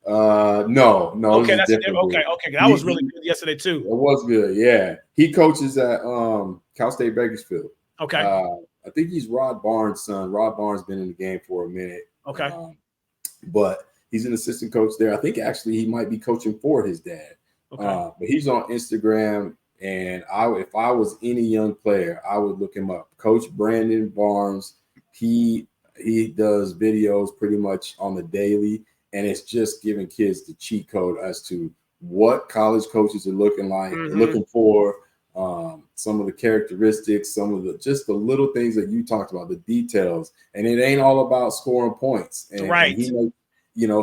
No. Okay, that's okay. That was really good yesterday too. It was good. Yeah, he coaches at Cal State Bakersfield. Okay. I think he's Rod Barnes' son. Rod Barnes been in the game for a minute. Okay. But he's an assistant coach there. I think actually he might be coaching for his dad. Okay. But he's on Instagram, and if I was any young player, I would look him up. Coach Brandon Barnes. He does videos pretty much on the daily, and it's just giving kids the cheat code as to what college coaches are looking like, looking for. Some of the characteristics, some of the little things that you talked about, the details, and it ain't all about scoring points. And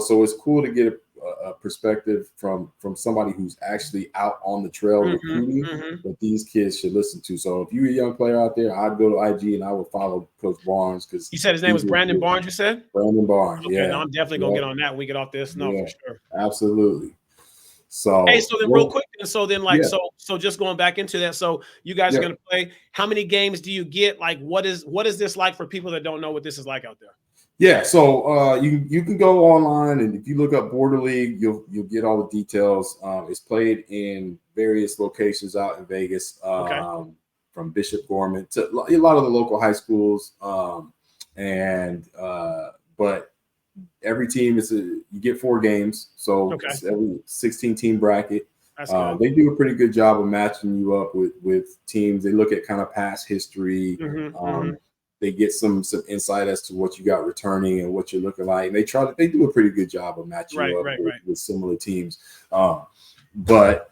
so it's cool to get a perspective from somebody who's actually out on the trail recruiting that these kids should listen to. So if you're a young player out there, I'd go to IG and I would follow Coach Barnes, because you said his name was Brandon Barnes. You said Brandon Barnes. Okay, Yeah, no, I'm definitely gonna get on that when we get off this. No, for sure. Absolutely. So hey, so then real quick, and so then so just going back into that. So you guys are gonna play. How many games do you get? Like, what is this like for people that don't know what this is like out there? Yeah, so you can go online, and if you look up Border League, you'll get all the details. It's played in various locations out in Vegas, from Bishop Gorman to a lot of the local high schools, but every team you get 4 games, so it's every 16-team bracket. They do a pretty good job of matching you up with teams. They look at kind of past history. They get some insight as to what you got returning and what you're looking like. And they do a pretty good job of matching you up with similar teams. But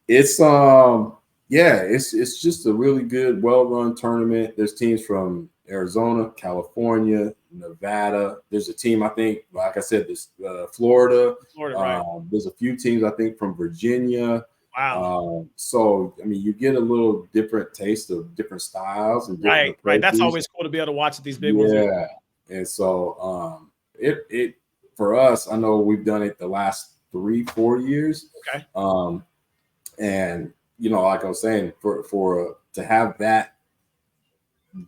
it's just a really good, well-run tournament. There's teams from Arizona, California, Nevada. There's a team, I think, like I said, this Florida. There's a few teams, I think, from Virginia. Wow. So I mean, you get a little different taste of different styles and different right. That's always cool to be able to watch these big ones. Yeah. And so it for us, I know we've done it the last 3-4 years. Okay. And like I was saying, for to have that,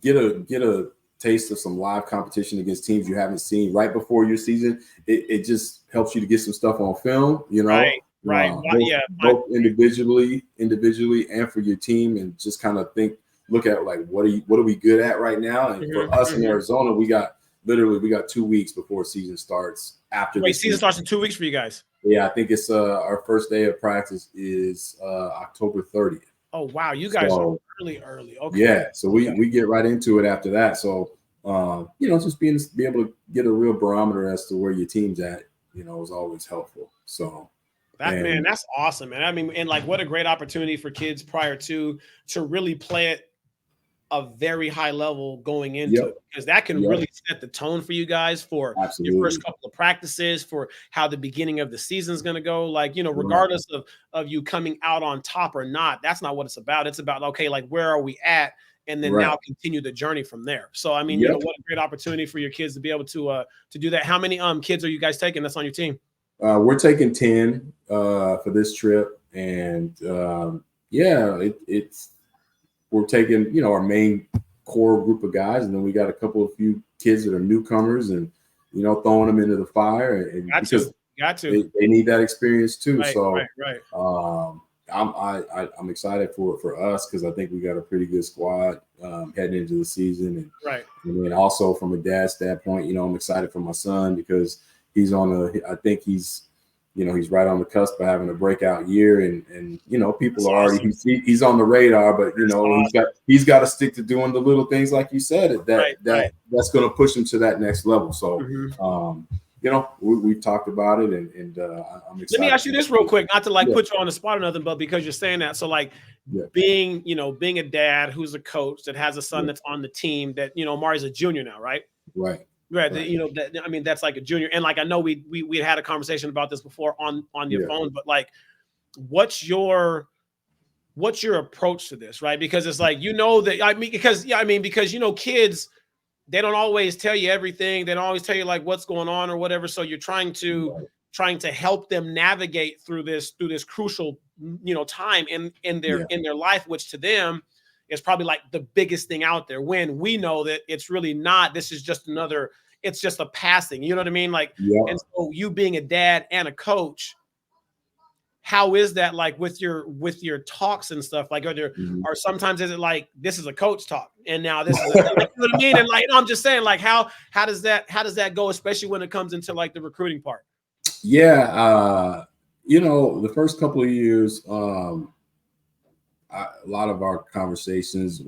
get a taste of some live competition against teams you haven't seen right before your season, it just helps you to get some stuff on film, Right. Both individually and for your team, and just kind of look at like what are we good at right now? And for us in Arizona, we got 2 weeks before season starts. Season starts in 2 weeks for you guys? Yeah, I think it's our first day of practice is October 30th. Oh wow, you guys are early. Okay. Yeah, so we get right into it after that. So just be able to get a real barometer as to where your team's at, is always helpful. So that's awesome, man. I mean, and like what a great opportunity for kids prior to really play at a very high level going into it, because that can really set the tone for you guys for your first couple of practices, for how the beginning of the season is going to go. Like, regardless of you coming out on top or not, that's not what it's about. It's about, okay, like where are we at? And then now continue the journey from there. So, I mean, what a great opportunity for your kids to be able to do that. How many kids are you guys taking that's on your team? We're taking 10 for this trip, and we're taking our main core group of guys, and then we got a few kids that are newcomers, and throwing them into the fire, and got to. They need that experience too. Right. I'm excited for us, because I think we got a pretty good squad heading into the season, and then also from a dad's standpoint, I'm excited for my son, because he's I think he's right on the cusp of having a breakout year, and people are already he's on the radar, but he's got to stick to doing the little things like you said that's going to push him to that next level. So we've talked about it, and I'm excited. Let me ask you this real quick, not to put you on the spot or nothing, but because you're saying that, so being a dad who's a coach that has a son that's on the team, that Mari's a junior now, right? Right. Right. I mean, that's like a junior. And I know we had a conversation about this before on your phone, but what's your approach to this? Right. Because it's because kids, they don't always tell you everything. They don't always tell you what's going on or whatever. So you're trying to help them navigate through this crucial, time in their life, which to them is probably the biggest thing out there, when we know that it's really not. This is just it's just a passing, you know what I mean? And so you being a dad and a coach, how is that with your talks and stuff? Or sometimes is it this is a coach talk, and now this is you know what I mean? And I'm just saying, how does that go, especially when it comes into the recruiting part? Yeah, the first couple of years, a lot of our conversations,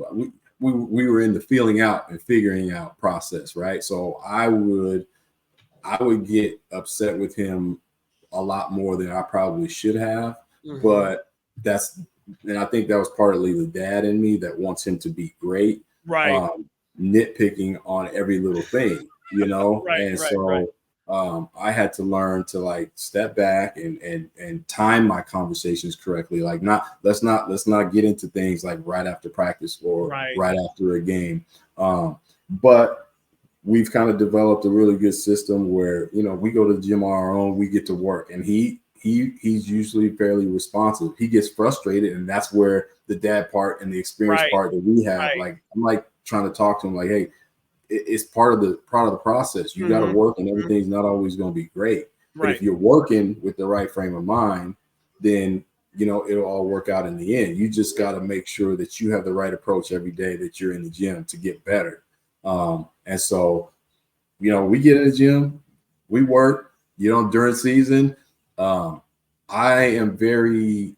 we were in the feeling out and figuring out process, right? So I would get upset with him a lot more than I probably should have, but and I think that was partly the dad in me that wants him to be great, right? Nitpicking on every little thing, I had to learn to like step back and time my conversations correctly. Like let's not get into things like right after practice or right after a game. But we've kind of developed a really good system where, you know, we go to the gym on our own, we get to work, and he's usually fairly responsive. He gets frustrated, and that's where the dad part and the experience part that we have. Like I'm like trying to talk to him like, hey, it's part of the process. You got to work, and everything's not always going to be great. But if you're working with the right frame of mind, then, you know, it'll all work out in the end. You just got to make sure that you have the right approach every day that you're in the gym to get better. And so, you know, we get in the gym, we work, you know, during season. I am very,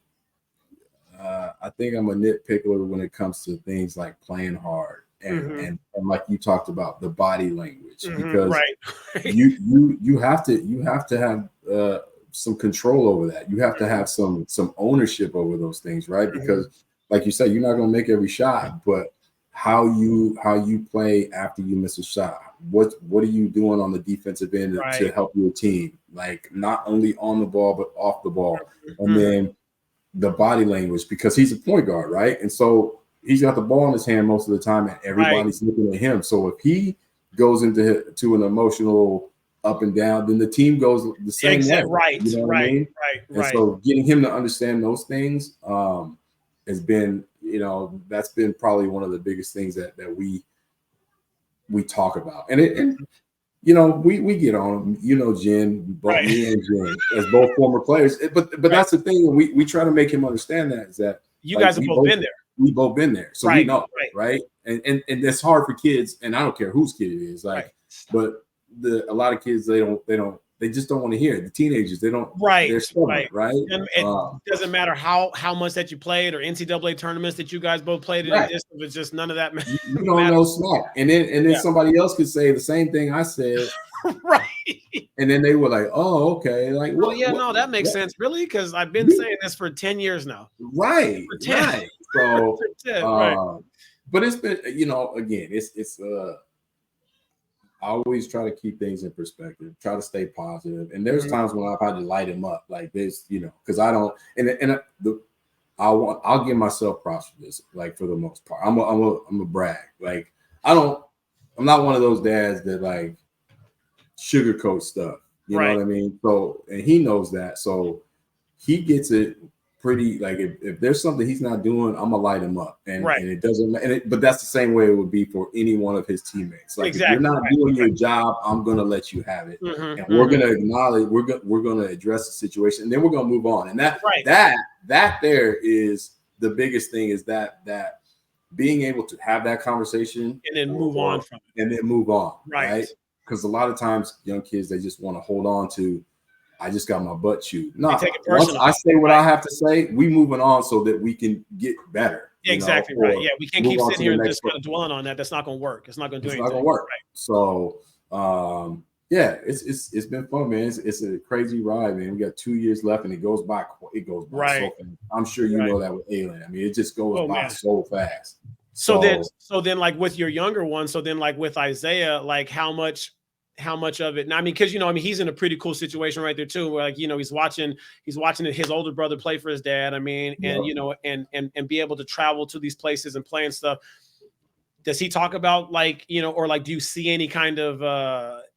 I think I'm a nitpicker when it comes to things like playing hard. And like you talked about, the body language, because you have to have some control over that. You have to have some ownership over those things, right? Because like you said, you're not going to make every shot, but how you play after you miss a shot, what are you doing on the defensive end to help your team, like not only on the ball but off the ball, and then the body language, because he's a point guard, right? And so he's got the ball in his hand most of the time, and everybody's looking at him. So if he goes into an emotional up and down, then the team goes the same way. You know what I mean? And so getting him to understand those things has been, you know, that's been probably one of the biggest things that we talk about. And you know, we get on, you know, Jen, both me and Jen, as both former players. But that's the thing. We try to make him understand that, is that you guys have both been there. We both been there, so we know, right? And it's hard for kids, and I don't care whose kid it is, like, but a lot of kids, they just don't want to hear it. The teenagers, they don't, they're stubborn, right? And it doesn't matter how much that you played or NCAA tournaments that you guys both played in. It's just none of that matters. You don't know smack, and then somebody else could say the same thing I said. And then they were like, "Oh, okay." Like, no, that makes sense, really, because I've been saying this for 10 years now. Right. So, but it's been, you know, again, it's I always try to keep things in perspective, try to stay positive. And there's times when I've had to light him up like this, you know, because I don't, I'll give myself props for this, like, for the most part. I'm a brag. Like, I'm not one of those dads that like sugarcoat stuff. You know what I mean? So, and he knows that. So he gets it pretty, like, if there's something he's not doing, I'm gonna light him up. And it doesn't, but that's the same way it would be for any one of his teammates. Like, if you're not doing your job, I'm gonna let you have it. And we're gonna acknowledge, we're gonna address the situation, and then we're gonna move on. And that there is the biggest thing, is that being able to have that conversation and then move on from it. And then move on. Right. Because a lot of times young kids, they just want to hold on to, I just got my butt chewed. No, once I say what I have to say, we moving on so that we can get better. Exactly, you know? Yeah, we can't keep sitting here and just kind of dwelling on that. That's not going to work. It's not going to do anything. It's not going to work. So, it's been fun, man. It's a crazy ride, man. We got 2 years left, and it goes by so fast. I'm sure you know that with Aylin. I mean, it just goes by so fast. So then, like, with your younger one, so then, like, with Isaiah, like, how much of it? Now, I mean, because, you know, I mean, he's in a pretty cool situation right there too, where, like, you know, he's watching his older brother play for his dad. I mean, and you know, and be able to travel to these places and play and stuff. Does he talk about, like, you know, or like, do you see any kind of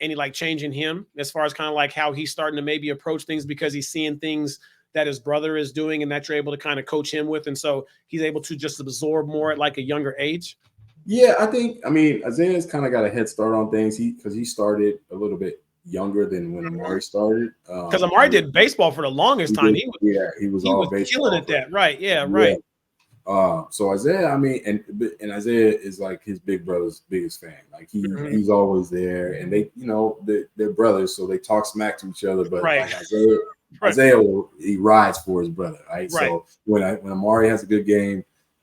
any like change in him as far as kind of like how he's starting to maybe approach things, because he's seeing things that his brother is doing and that you're able to kind of coach him with, and so he's able to just absorb more at like a younger age? Yeah, I mean, Isaiah's kind of got a head start on things, because he started a little bit younger than when Amari started. Because Amari did baseball for the longest time. He was killing at that. So Isaiah, I mean, and Isaiah is like his big brother's biggest fan. Like, he's always there, and they, you know, they're brothers, so they talk smack to each other. But like Isaiah he rides for his brother, right? So when Amari has a good game,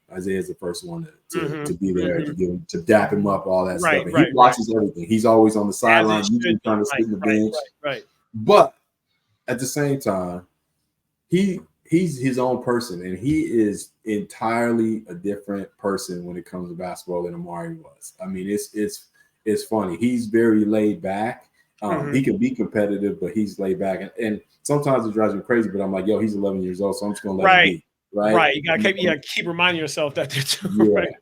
Isaiah's the first one to be there, to dap him up, all that stuff. And he watches everything. He's always on the sideline, usually trying to sit in the bench. But at the same time, he's his own person, and he is entirely a different person when it comes to basketball than Amari was. I mean, it's funny. He's very laid back, He can be competitive, but he's laid back, and sometimes it drives me crazy. But I'm like, yo, he's 11 years old, so I'm just gonna let it be. Right. You gotta keep reminding yourself that they're too. Yeah. Right.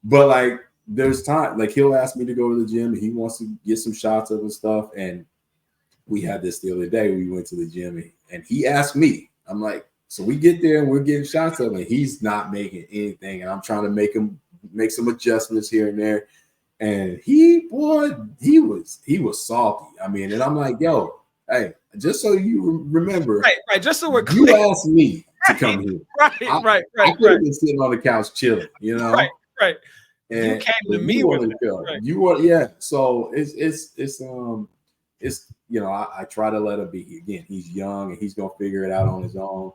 But like, there's time. Like, he'll ask me to go to the gym. And he wants to get some shots of and stuff. And we had this the other day. We went to the gym, and he asked me. I'm like, so we get there and we're getting shots of him. And he's not making anything, and I'm trying to make some adjustments here and there. And he was salty. I mean, and I'm like, yo, hey, just so you remember, right, just so we're clear. You asked me to come here. Right. I could have been sitting on the couch chilling, you know. Right. And you came to me with it. Right. You were, yeah. So it's you know, I try to let him be. Again, he's young and he's gonna figure it out on his own.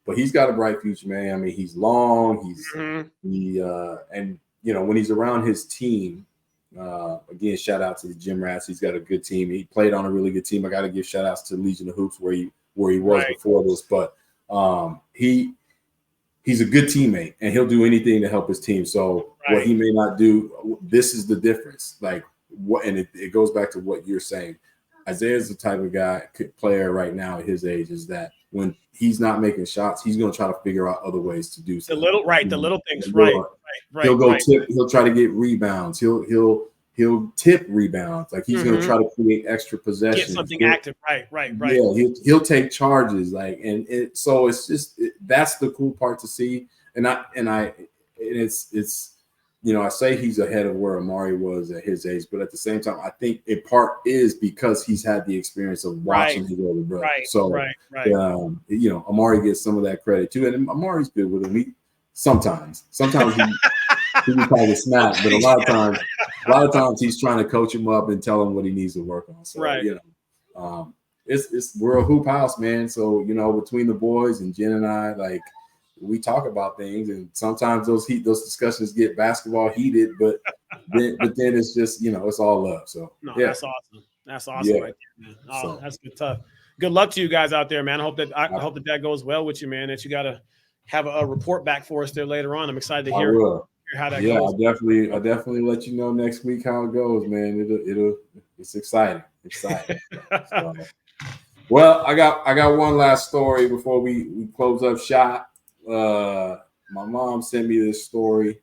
But he's got a bright future, man. I mean, he's long. And you know, when he's around his team, again, shout out to the Gym Rats. He's got a good team. He played on a really good team. I got to give shout outs to Legion of Hoops where he was before this. But he's a good teammate, and he'll do anything to help his team. So what he may not do, this is the difference. Like what, and it goes back to what you're saying. Isaiah's the type of player right now at his age is that when he's not making shots, he's going to try to figure out other ways to do something. The little things, right. He'll go tip. He'll try to get rebounds. He'll tip rebounds. Like he's going to try to create extra possessions. Get something active. Right. Yeah, he'll take charges. Like so it's just that's the cool part to see. And it's you know, I say he's ahead of where Amari was at his age, but at the same time, I think in part is because he's had the experience of watching his older brother. You know, Amari gets some of that credit too, and Amari's good with him. Sometimes he can probably snap, but a lot of times he's trying to coach him up and tell him what he needs to work on. So you know, we're a hoop house, man. So you know, between the boys and Jen and I, like, we talk about things, and sometimes those discussions get basketball heated, but then it's just, you know, it's all love. So that's awesome. That's awesome, right there, man. Oh, that's good stuff. Good luck to you guys out there, man. I hope that goes well with you, man. That you got to have a report back for us there later on. I'm excited to hear how that goes. I'll definitely let you know next week how it goes, man. It's exciting. So, well, I got one last story before we close up shop. My mom sent me this story,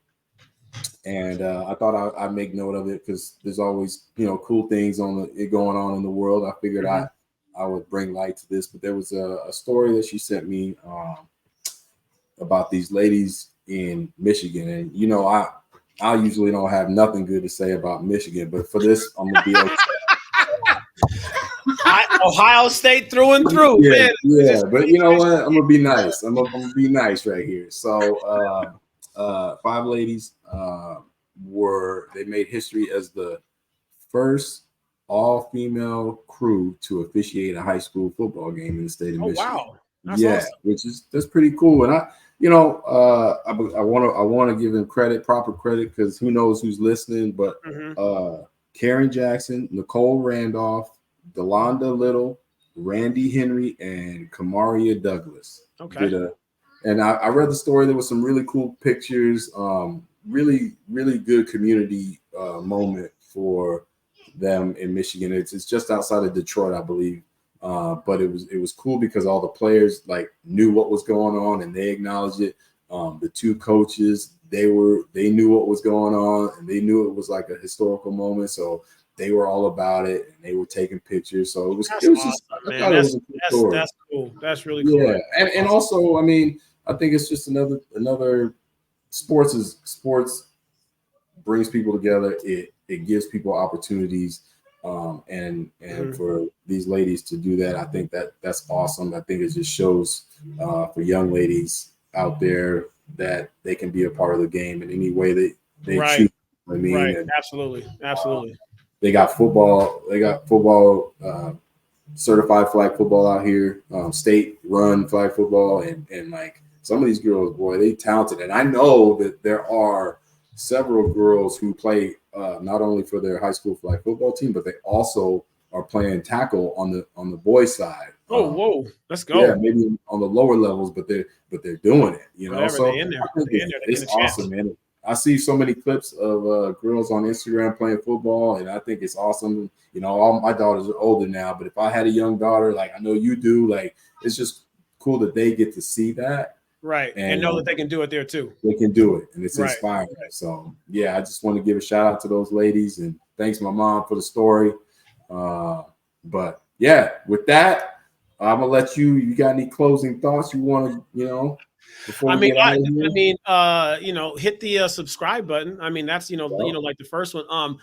and I thought I'd make note of it because there's always, you know, cool things going on in the world. I figured I would bring light to this, but there was a story that she sent me about these ladies in Michigan, and you know, I usually don't have nothing good to say about Michigan, but for this, I'm gonna be okay. Ohio State through and through. Yeah, but you know what? I'm gonna be nice. I'm gonna be nice right here. So, 5 ladies they made history as the first all-female crew to officiate a high school football game in the state of Michigan. Wow, that's awesome. That's pretty cool. And I want to give them proper credit, because who knows who's listening. But Karen Jackson, Nicole Randolph, Delonda Little, Randy Henry, and Kamaria Douglas. Okay. And I read the story. There was some really cool pictures. Really, really good community moment for them in Michigan. It's just outside of Detroit, I believe. But it was cool because all the players like knew what was going on and they acknowledged it. The 2 coaches, they knew what was going on, and they knew it was like a historical moment. So they were all about it, and they were taking pictures. So it was awesome, just, man. That's cool. That's really cool. Yeah, and also, I mean, I think it's just another sports brings people together. It gives people opportunities, and for these ladies to do that, I think that's awesome. I think it just shows for young ladies out there that they can be a part of the game in any way they choose. I mean, absolutely. They got football. Certified flag football out here, state run flag football, and like some of these girls, boy, they talented. And I know that there are several girls who play not only for their high school flag football team, but they also are playing tackle on the boys' side. Whoa, let's go. Yeah, maybe on the lower levels, but they're doing it. You know, so in there. it's awesome, man. I see so many clips of girls on Instagram playing football, and I think it's awesome. You know, all my daughters are older now, but if I had a young daughter, like I know you do, like it's just cool that they get to see that. Right. And know that they can do it there too. They can do it, and it's right. inspiring. Right. So, yeah, I just want to give a shout out to those ladies, and thanks my mom for the story. But yeah, with that, I'm gonna let you got any closing thoughts you want to, you know, before we get out of here? You know, hit the subscribe button. I mean, that's, like the first one.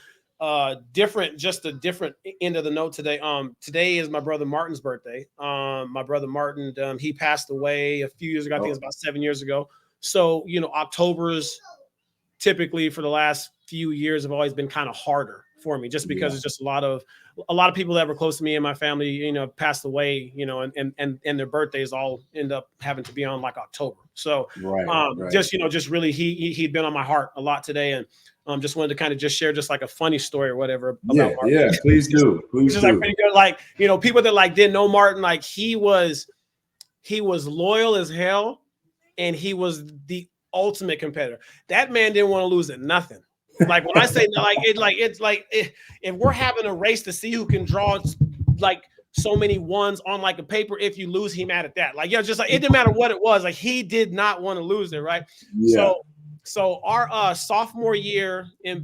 Just a different end of the note today. Today is my brother Martin's birthday. My brother Martin, he passed away a few years ago. I think it's about 7 years ago. So, October's typically for the last few years have always been kind of harder for me, just because it's just a lot of people that were close to me and my family, passed away, and their birthdays all end up having to be on like October. So, just really, he'd been on my heart a lot today, and just wanted to kind of just share just like a funny story or whatever. About Martin. Yeah, please do. Please do. Like pretty good. Like, people that like didn't know Martin, like he was loyal as hell, and he was the ultimate competitor. That man didn't want to lose at nothing. Like when I say if we're having a race to see who can draw like so many ones on like a paper, if you lose, he mad at that. Like, just like it didn't matter what it was. Like he did not want to lose it, right? Yeah. So our sophomore year in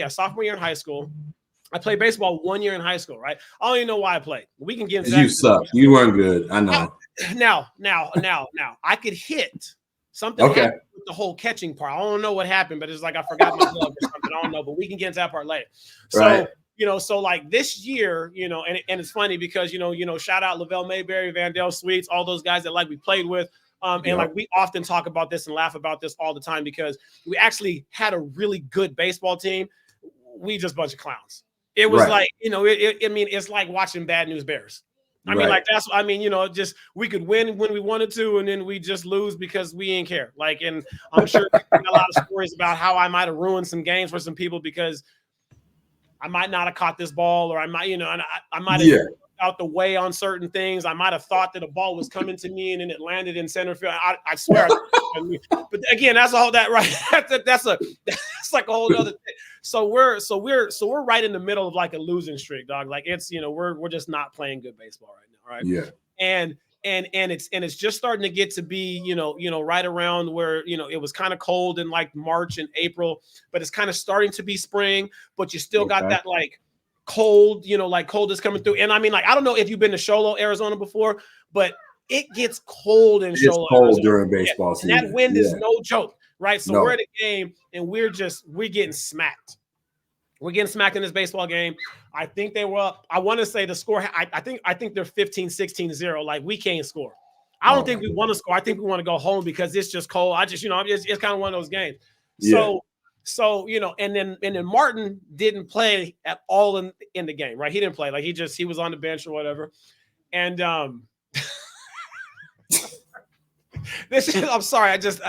sophomore year in high school, I played baseball 1 year in high school, right? I don't even know why I played. We can get into that. You suck. You weren't good. I know. Now, I could hit. Something happened with the whole catching part. I don't know what happened, but it's like I forgot my glove or something. I don't know, but we can get into that part later. So, so like this year, and it's funny because shout out Lavelle Mayberry, Vandale Sweets, all those guys that like we played with. And like we often talk about this and laugh about this all the time because we actually had a really good baseball team. We just a bunch of clowns. It was like, it's like watching Bad News Bears. I mean, just we could win when we wanted to, and then we just lose because we didn't care. Like, and I'm sure got a lot of stories about how I might have ruined some games for some people because I might not have caught this ball, or I might, and I might have out the way on certain things. I might have thought that a ball was coming to me and then it landed in center field. I swear. But again, that's all that, right? That's like a whole other thing. So we're right in the middle of like a losing streak, dog. Like it's, we're just not playing good baseball right now, right? Yeah. And it's just starting to get to be, right around where, it was kind of cold in like March and April, but it's kind of starting to be spring, but you still got that like cold, like cold is coming through. And I mean, like, I don't know if you've been to Sholo, Arizona before, but it gets cold in Sholo. It's cold during baseball season. And that wind is no joke, right? So we're at a game and we're getting smacked. We're getting smacked in this baseball game. I think they were up. I want to say the score. I think they're 15-16-0. Like we can't score. I don't think we want to score. I think we want to go home because it's just cold. It's kind of one of those games. So, and then Martin didn't play at all in the game, right? He didn't play. Like he was on the bench or whatever. And I'm sorry. I just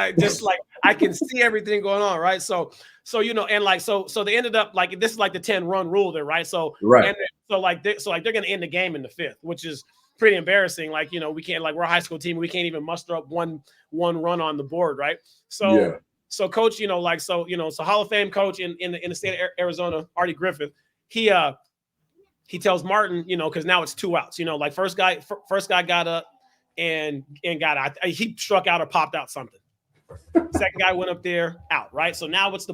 like I can see everything going on, right? So and like so they ended up like this is like the 10-run rule there, right? So and they're gonna end the game in the 5th, which is pretty embarrassing. Like we can't, like we're a high school team, we can't even muster up one run on the board, right? So coach, so Hall of Fame coach in the state of Arizona, Artie Griffith, he tells Martin, because now it's 2 outs, like first guy got up and got out. He struck out or popped out something. Second guy went up there, out, right? So now it's the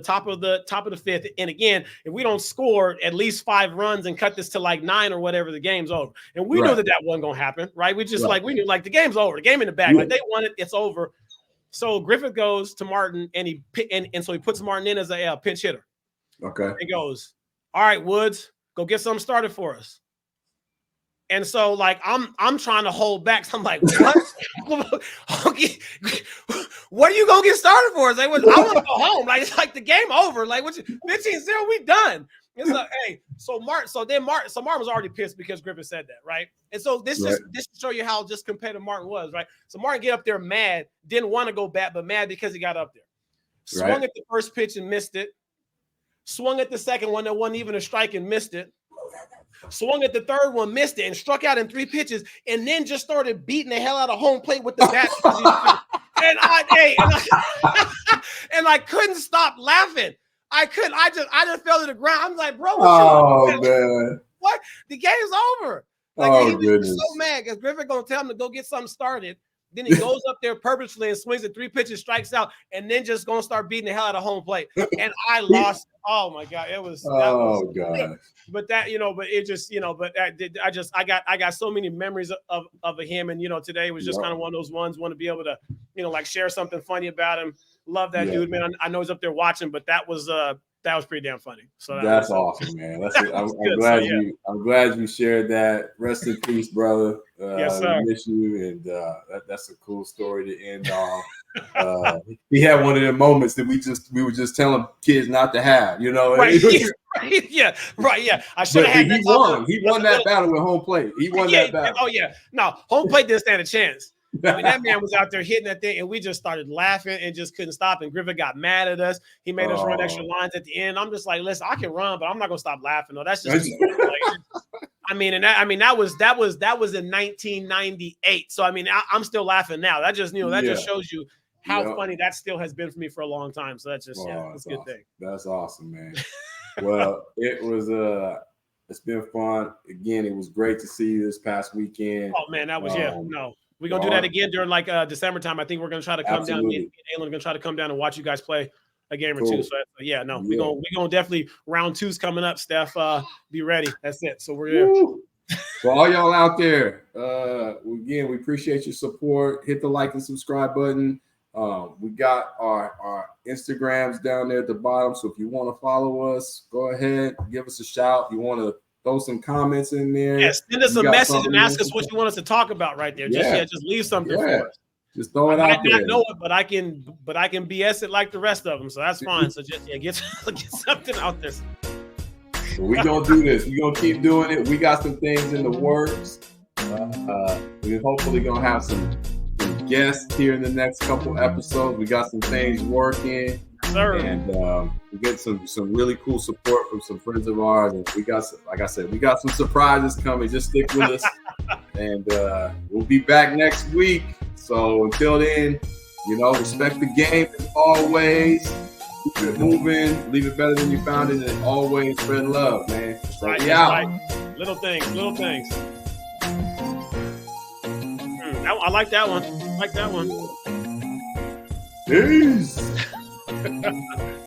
top of the 5th. And again, if we don't score at least 5 runs and cut this to like 9 or whatever, the game's over. And we knew that wasn't gonna happen, right? We just we knew like the game's over, the game in the bag, like they won it, it's over. So Griffith goes to Martin and so he puts Martin in as a pinch hitter. Okay. He goes, all right, Woods, go get something started for us. And so like I'm trying to hold back. So I'm like, what? What are you gonna get started for us? Like, I want to go home. Like it's like the game over. Like 15-0, we done. It's like, hey, so Martin was already pissed because Griffith said that, right? And so this to show you how just competitive Martin was, right? So Martin get up there mad, didn't want to go back, but mad because he got up there. Swung at the first pitch and missed it. Swung at the second one that wasn't even a strike and missed it. Swung at the third one, missed it, and struck out in 3 pitches, and then just started beating the hell out of home plate with the bat. and I couldn't stop laughing. I couldn't. I just fell to the ground. I'm like, bro, man. What? The game's over. Like he was so mad because Griffin gonna tell him to go get something started. Then he goes up there purposely and swings at 3 pitches, strikes out, and then just gonna start beating the hell out of home plate. And I lost. Oh my god, it was. God. But that, but it just, but I got so many memories of him, and today was just kind of one of those ones. Want to be able to, like share something funny about him. Love that dude, man. I know he's up there watching, but that was pretty damn funny. So that's awesome, man. I'm glad you shared that. Rest in peace, brother. Yes, sir. We miss you, and that's a cool story to end on. He had one of the moments that we were just telling kids not to have, Right. Yeah. I should have had that. He won that battle with home plate. He won that battle. Oh yeah. No, home plate didn't stand a chance. I mean, that man was out there hitting that thing, and we just started laughing and just couldn't stop. And Griffin got mad at us. He made us run extra lines at the end. I'm just like, listen, I can run, but I'm not gonna stop laughing. No, that's just. That was in 1998. So I'm still laughing now. That just just shows you how funny that still has been for me for a long time. So that's just that's a good thing. That's awesome, man. Well, it's been fun. Again, it was great to see you this past weekend. Oh man, that was we're gonna do that again during like December time. I think we're gonna try to come down. Me and Alan are gonna try to come down and watch you guys play a game or two. So we're gonna definitely round 2's coming up, Steph. Be ready. That's it. So we're there. For all y'all out there, again, we appreciate your support. Hit the like and subscribe button. We got our Instagrams down there at the bottom. So if you want to follow us, go ahead, give us a shout. You want to throw some comments in there. Yes, send us a message and ask us what you want us to talk about right there. Just leave something for us. Just throw it out there. I might not know it, but I can BS it like the rest of them. So that's fine. So just get something out there. We're gonna do this. We're gonna keep doing it. We got some things in the works. We're hopefully gonna have some guests here in the next couple episodes. We got some things working. Sir. And we get some really cool support from some friends of ours. And we got some surprises coming. Just stick with us. And we'll be back next week. So until then, respect the game as always. Keep it moving. Leave it better than you found it. And always spread love, man. So right. Little things. I like that one. Peace.